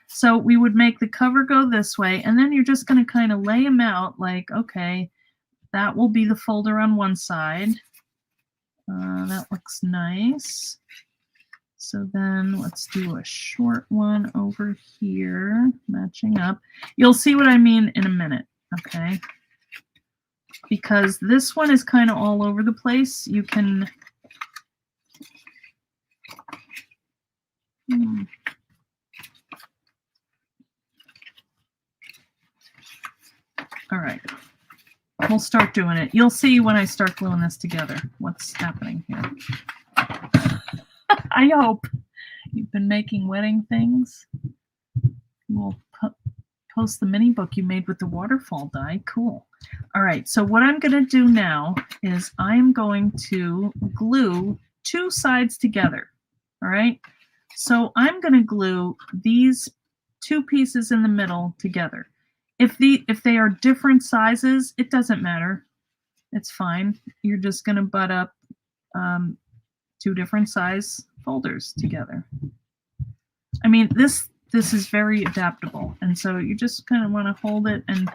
So we would make the cover go this way, and then you're just going to kind of lay them out like, okay, that will be the folder on one side. That looks nice. So then let's do a short one over here, matching up. You'll see what I mean in a minute, okay? Because this one is kind of all over the place. You can all right, we'll start doing it. You'll see when I start gluing this together what's happening here. I hope you've been making wedding things. We'll post the mini book you made with the waterfall die. Cool. All right, so what I'm going to do now is I'm going to glue two sides together. All right, so I'm going to glue these two pieces in the middle together. If they are different sizes, it doesn't matter. It's fine. You're just going to butt up two different size folders together. I mean, this is very adaptable, and so you just kind of want to hold it and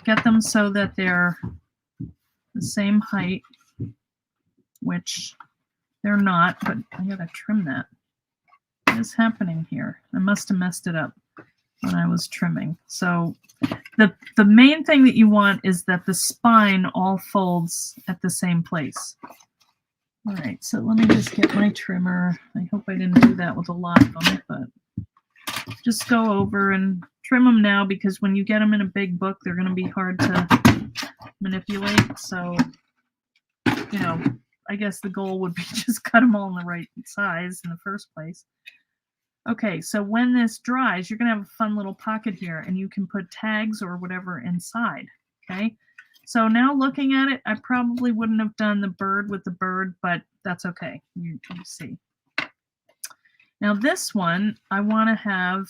get them so that they're the same height, which they're not, but I gotta trim that. What is happening here? I must have messed it up when I was trimming. So the main thing that you want is that the spine all folds at the same place. All right, so let me just get my trimmer. I hope I didn't do that with a lot of them, but just go over and trim them now, because when you get them in a big book, they're going to be hard to manipulate. So, you know, I guess the goal would be just cut them all in the right size in the first place. Okay, so when this dries, you're going to have a fun little pocket here, and you can put tags or whatever inside. Okay, so now looking at it, I probably wouldn't have done the bird with the bird, but that's okay. You see. Now this one, I want to have,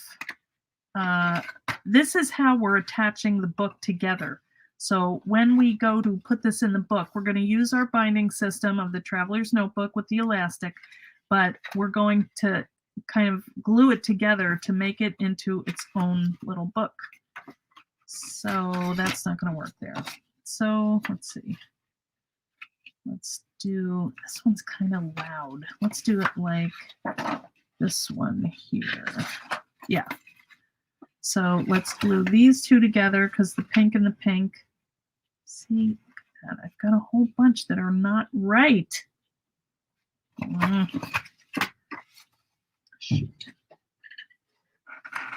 this is how we're attaching the book together. So when we go to put this in the book, we're going to use our binding system of the Traveler's Notebook with the elastic, but we're going to kind of glue it together to make it into its own little book. So that's not going to work there. So let's see. Let's do, this one's kind of loud. Let's do it like this one here. Yeah. So let's glue these two together, because the pink and the pink. See, look at that. I've got a whole bunch that are not right. Shoot.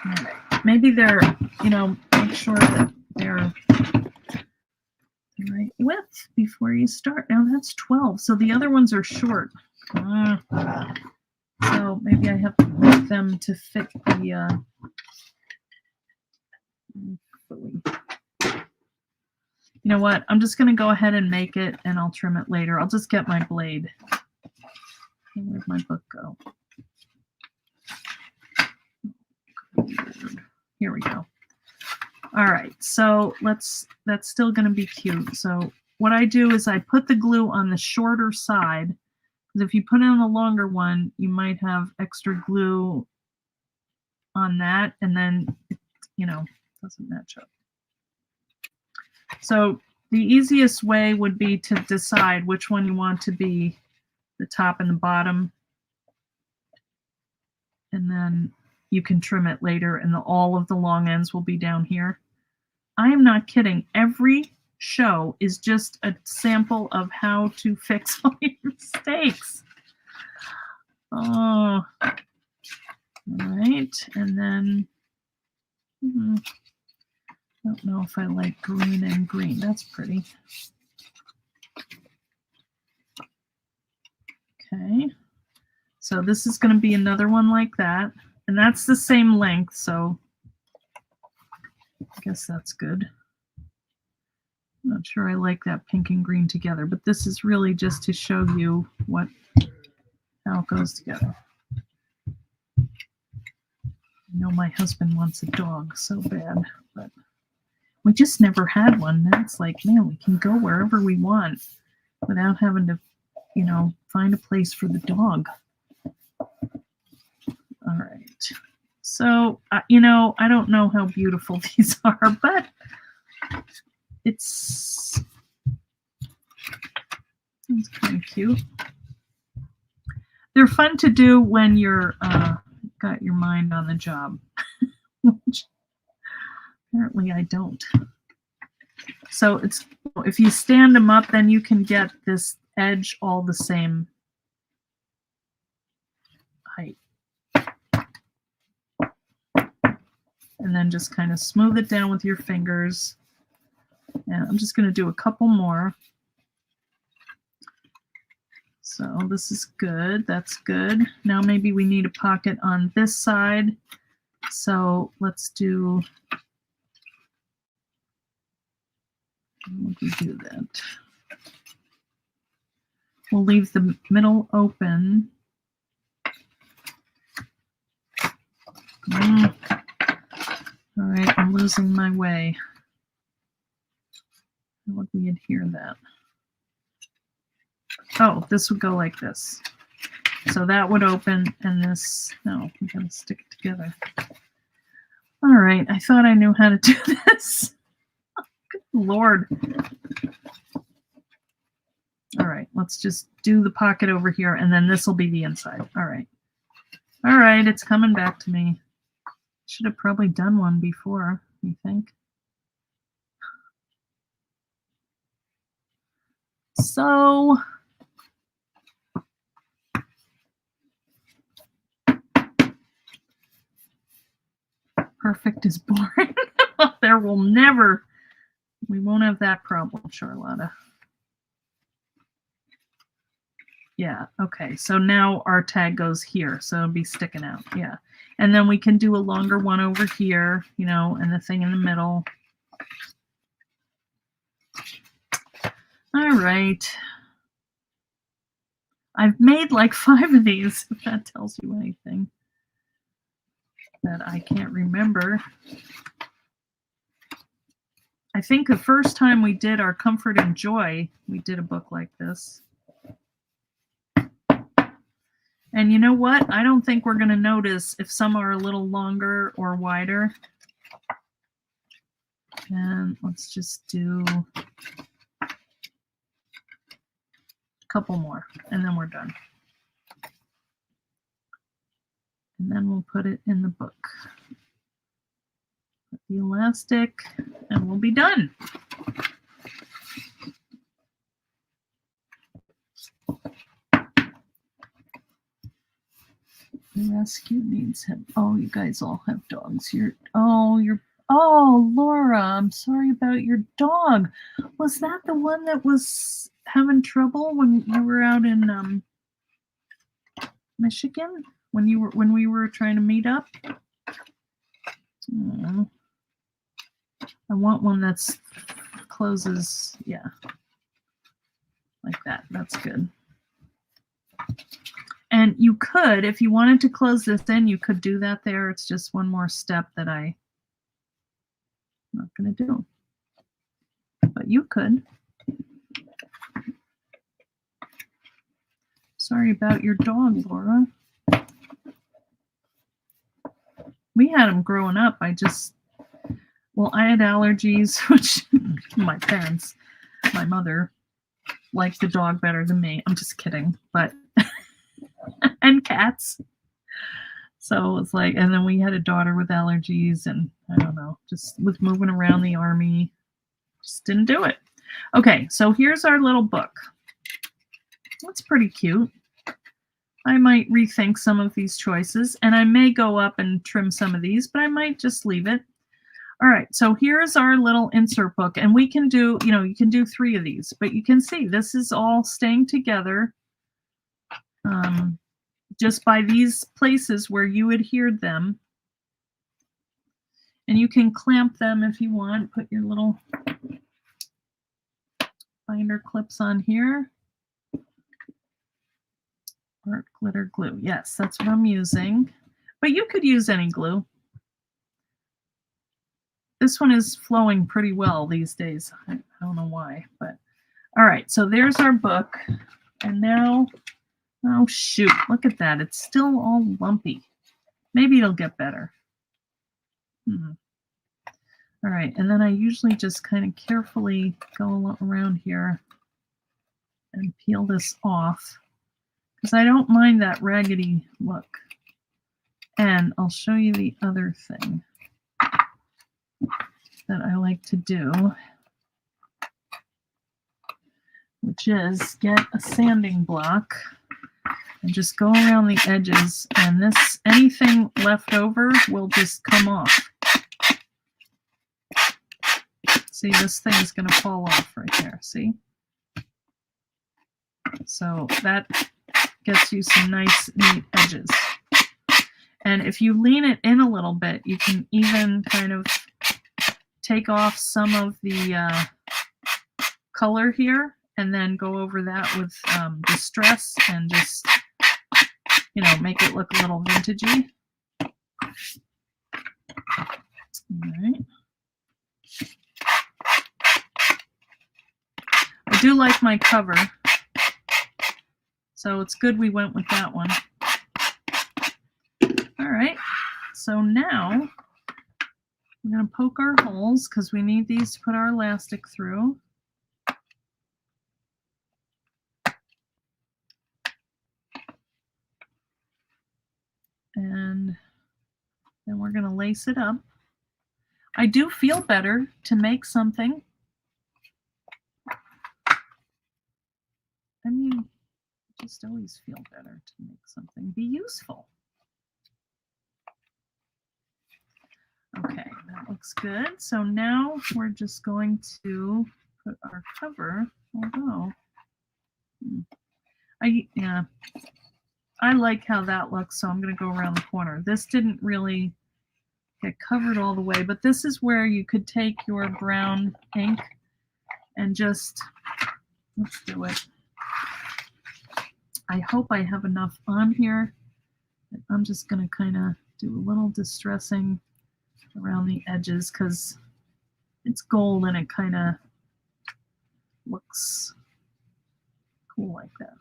All right. Maybe they're, you know, make sure that they're the right width before you start. Now that's 12. So the other ones are short. So maybe I have to make them to fit the you know what? I'm just going to go ahead and make it, and I'll trim it later. I'll just get my blade. Where'd my book go? Here we go. All right, so that's still going to be cute. So what I do is I put the glue on the shorter side, because if you put it on the longer one, you might have extra glue on that, and then it, you know, doesn't match up. So the easiest way would be to decide which one you want to be the top and the bottom, and then you can trim it later, and all of the long ends will be down here. I am not kidding. Every show is just a sample of how to fix all your mistakes. Oh, all right, and then I don't know if I like green and green. That's pretty. Okay, so this is going to be another one like that, and that's the same length, so I guess that's good. I'm not sure I like that pink and green together, but this is really just to show you how it goes together. I know my husband wants a dog so bad, but we just never had one. Now it's like, man, we can go wherever we want without having to, you know, find a place for the dog. All right. So, you know, I don't know how beautiful these are, but it's kind of cute. They're fun to do when you're got your mind on the job, which apparently I don't. So it's, if you stand them up, then you can get this edge all the same height. And then just kind of smooth it down with your fingers. And I'm just going to do a couple more. So this is good. That's good. Now maybe we need a pocket on this side. So let's do, how would we do that? We'll leave the middle open. All right, I'm losing my way. How would we adhere that? Oh, this would go like this. So that would open, and this, no, we gotta stick it together. All right, I thought I knew how to do this. Good Lord. All right, let's just do the pocket over here, and then this will be the inside. All right. All right, it's coming back to me. Should have probably done one before, you think? So perfect is boring. There will never, we won't have that problem, Charlotta. Yeah, okay, so now our tag goes here, so it'll be sticking out, yeah. And then we can do a longer one over here, you know, and the thing in the middle. All right. I've made like 5 of these, if that tells you anything that I can't remember. I think the first time we did our Comfort and Joy, we did a book like this. And you know what? I don't think we're going to notice if some are a little longer or wider. And let's just do a couple more, and then we're done. And then we'll put it in the book. Put the elastic, and we'll be done. The rescue needs him. Oh, you guys all have dogs. Oh, Laura, I'm sorry about your dog. Was that the one that was having trouble when you were out in Michigan? When we were trying to meet up? Oh. I want one that's closes, yeah. Like that. That's good. And you could, if you wanted to close this in, you could do that there. It's just one more step that I'm not going to do. But you could. Sorry about your dog, Laura. We had him growing up. I had allergies, which my parents, my mother, liked the dog better than me. I'm just kidding. But and cats. So it's like, and then we had a daughter with allergies, and I don't know, just with moving around the army, just didn't do it. Okay, so here's our little book. That's pretty cute. I might rethink some of these choices, and I may go up and trim some of these, but I might just leave it. All right, so here's our little insert book, and we can do, you can do 3 of these, but you can see this is all staying together. Just by these places where you adhered them. And you can clamp them if you want. Put your little binder clips on here. Art glitter glue. Yes, that's what I'm using. But you could use any glue. This one is flowing pretty well these days. I don't know why, but all right. So there's our book. And now, oh shoot, look at that. It's still all lumpy. Maybe it'll get better. All right, and then I usually just kind of carefully go around here and peel this off because I don't mind that raggedy look. And I'll show you the other thing that I like to do, which is get a sanding block and just go around the edges, and this, anything left over will just come off. See, this thing is going to fall off right there, see? So that gets you some nice, neat edges. And if you lean it in a little bit, you can even kind of take off some of the color here and then go over that with distress and just, you know, make it look a little vintagey. All right. I do like my cover, so it's good we went with that one. All right, so now we're going to poke our holes because we need these to put our elastic through. And then we're going to lace it up. I do feel better to make something. I mean, I just always feel better to make something be useful. Okay, that looks good. So now we're just going to put our cover, although I like how that looks, so I'm going to go around the corner. This didn't really get covered all the way, but this is where you could take your brown ink and just, let's do it. I hope I have enough on here. I'm just going to kind of do a little distressing around the edges because it's gold and it kind of looks cool like that.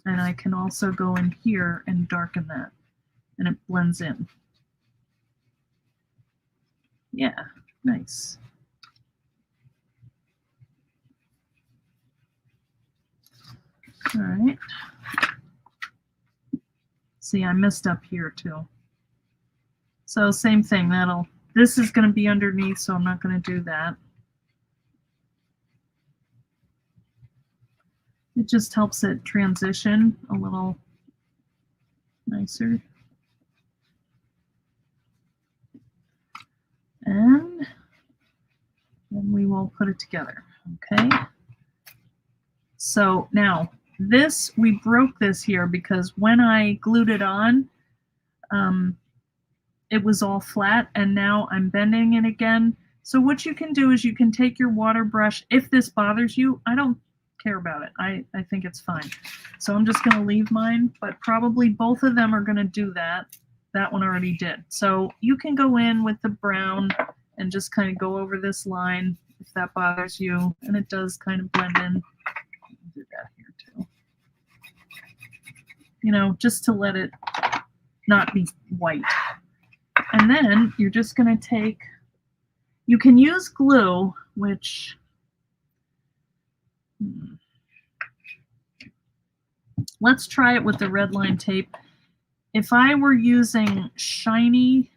And I can also go in here and darken that, and it blends in. Yeah, nice. All right. See, I messed up here too. So same thing, this is going to be underneath, so I'm not going to do that. It just helps it transition a little nicer. And then we will put it together, okay? So now this, we broke this here because when I glued it on, it was all flat, and now I'm bending it again. So what you can do is you can take your water brush. If this bothers you, I don't care about it. I think it's fine. So I'm just going to leave mine, but probably both of them are going to do that. That one already did. So you can go in with the brown and just kind of go over this line if that bothers you, and it does kind of blend in. I'll do that here too. You know, just to let it not be white. And then you're just going to take, you can use glue, which, let's try it with the red line tape. If I were using shiny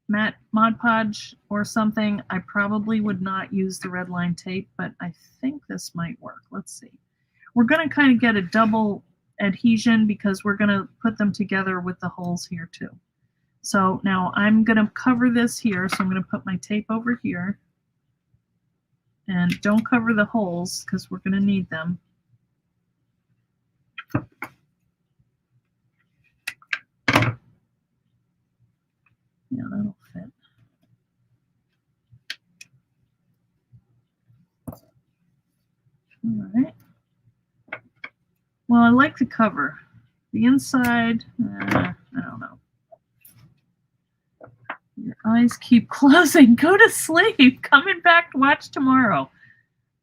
matte Mod Podge or something, I probably would not use the red line tape, but I think this might work. Let's see. We're going to kind of get a double adhesion because we're going to put them together with the holes here too. So now I'm going to cover this here, so I'm going to put my tape over here. And don't cover the holes because we're going to need them. Yeah, that'll fit. All right. Well, I like the cover. The inside, I don't know. Your eyes keep closing. Go to sleep. Coming back to watch tomorrow.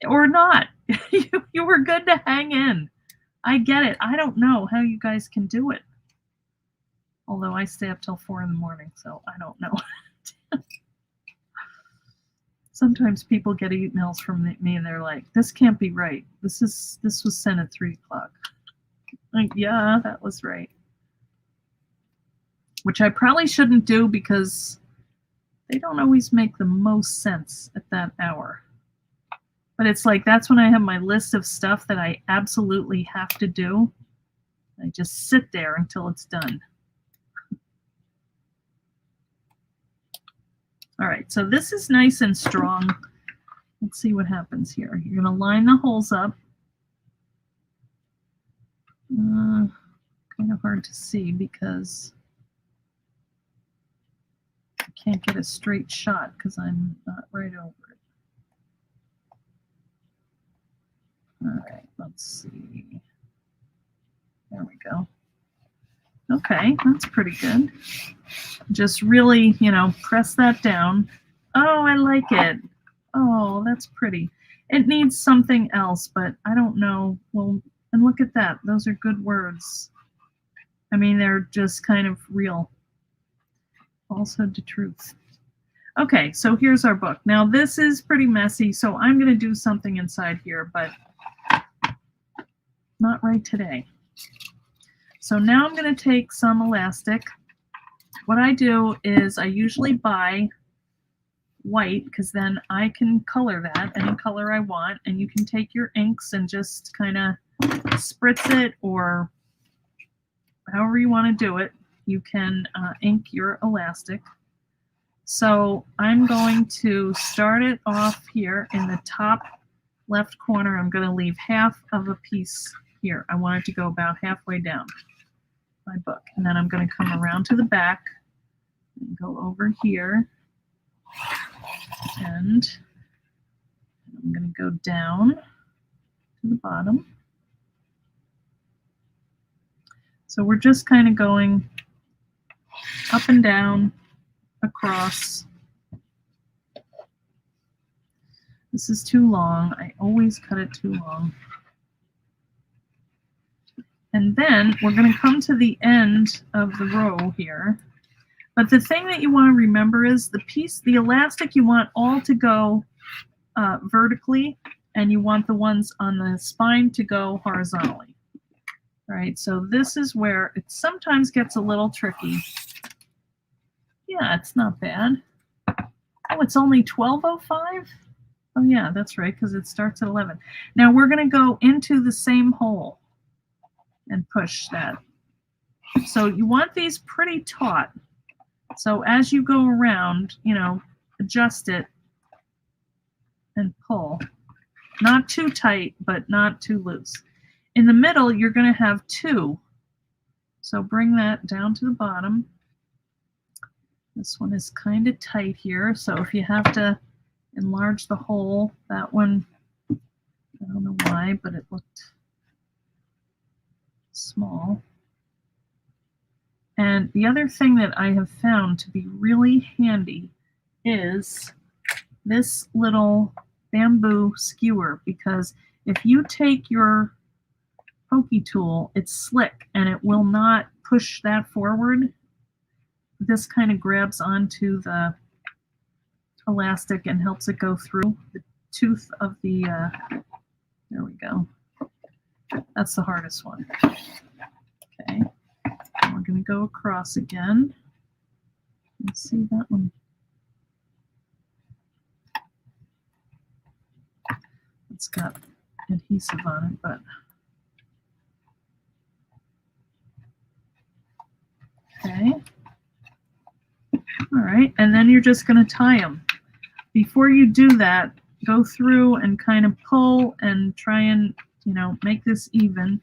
Or not. You were good to hang in. I get it. I don't know how you guys can do it. Although I stay up till 4 in the morning, so I don't know. Sometimes people get emails from me and they're like, this can't be right. This was sent at 3 o'clock. Like, yeah, that was right. Which I probably shouldn't do because they don't always make the most sense at that hour. But it's like, that's when I have my list of stuff that I absolutely have to do. I just sit there until it's done. All right, so this is nice and strong. let's see what happens here. You're going to line the holes up. Kind of hard to see because I can't get a straight shot because I'm not right over it. All right, let's see. There we go. Okay, that's pretty good. Just really, press that down. Oh, I like it. Oh, that's pretty. It needs something else, but I don't know. Well, and look at that. Those are good words. I mean, they're just kind of real. Also the truth. Okay, so here's our book. Now, this is pretty messy, so I'm going to do something inside here, but not right today. So now I'm going to take some elastic. What I do is I usually buy white because then I can color that any color I want, and you can take your inks and just kind of spritz it, or however you want to do it. You can ink your elastic. So I'm going to start it off here in the top left corner. I'm going to leave half of a piece here. I want it to go about halfway down my book. And then I'm going to come around to the back and go over here. And I'm going to go down to the bottom. So we're just kind of going up and down, across. This is too long. I always cut it too long. And then we're going to come to the end of the row here. But the thing that you want to remember is the elastic, you want all to go vertically, and you want the ones on the spine to go horizontally. All right, so this is where it sometimes gets a little tricky. Yeah, it's not bad. Oh, it's only 12:05? Oh yeah, that's right, because it starts at 11. Now we're going to go into the same hole and push that. So you want these pretty taut. So as you go around, adjust it and pull. Not too tight, but not too loose. In the middle, you're going to have two. So bring that down to the bottom. This one is kind of tight here, so if you have to enlarge the hole, that one, I don't know why, but it looked small. And the other thing that I have found to be really handy is this little bamboo skewer, because if you take your pokey tool, it's slick and it will not push that forward. This kind of grabs onto the elastic and helps it go through the tooth of the, there we go. That's the hardest one. Okay, and we're going to go across again. Let's see that one. It's got adhesive on it, but okay. All right, and then you're just going to tie them. Before you do that, go through and kind of pull and try and, make this even.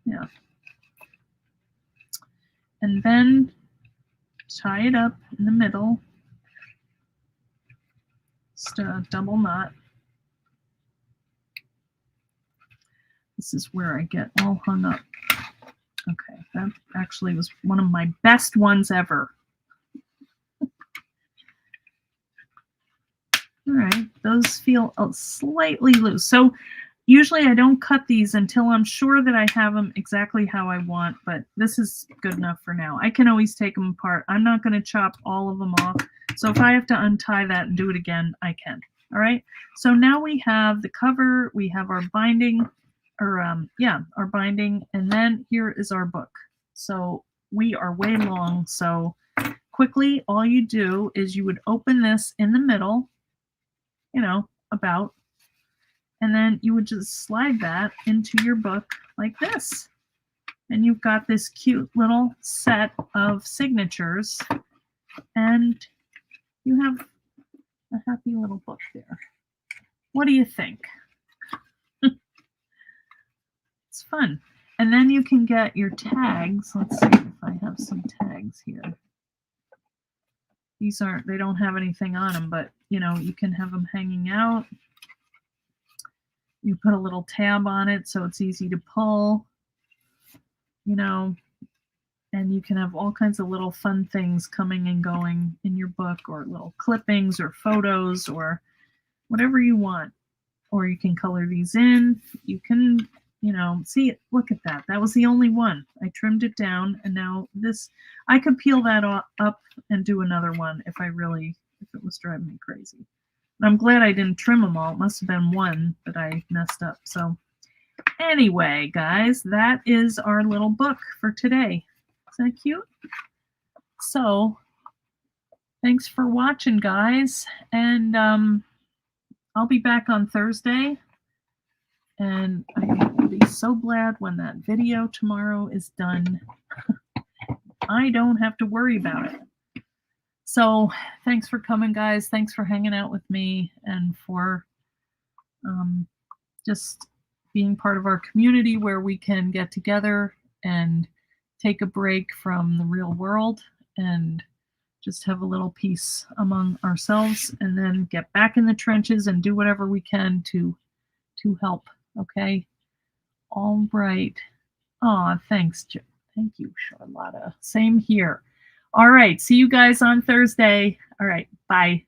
Yeah. And then tie it up in the middle. Just a double knot. This is where I get all hung up. Okay, that actually was one of my best ones ever. All right, those feel slightly loose. So usually I don't cut these until I'm sure that I have them exactly how I want, but this is good enough for now. I can always take them apart. I'm not going to chop all of them off. So if I have to untie that and do it again, I can. All right, so now we have the cover, we have our binding, or our binding, and then here is our book. So we are way long, so quickly all you do is you would open this in the middle, about, and then you would just slide that into your book like this, and you've got this cute little set of signatures. And You have a happy little book there. What do you think? It's fun. And then you can get your tags. Let's see if I have some tags here. These aren't, they don't have anything on them, but you know, you can have them hanging out. You put a little tab on it so it's easy to pull, you know, and you can have all kinds of little fun things coming and going in your book, or little clippings or photos or whatever you want. Or you can color these in. You can, you know, see, look at that. That was the only one. I trimmed it down, and now this, I could peel that up and do another one if it was driving me crazy. But I'm glad I didn't trim them all. It must have been one that I messed up. So anyway, guys, that is our little book for today. Is that cute? So thanks for watching, guys. And I'll be back on Thursday. And I will be so glad when that video tomorrow is done. I don't have to worry about it. So thanks for coming, guys. Thanks for hanging out with me and for just being part of our community where we can get together and take a break from the real world and just have a little peace among ourselves, and then get back in the trenches and do whatever we can to help. Okay. All right. Aw, thanks. Thank you, Charlotta. Same here. All right. See you guys on Thursday. All right. Bye.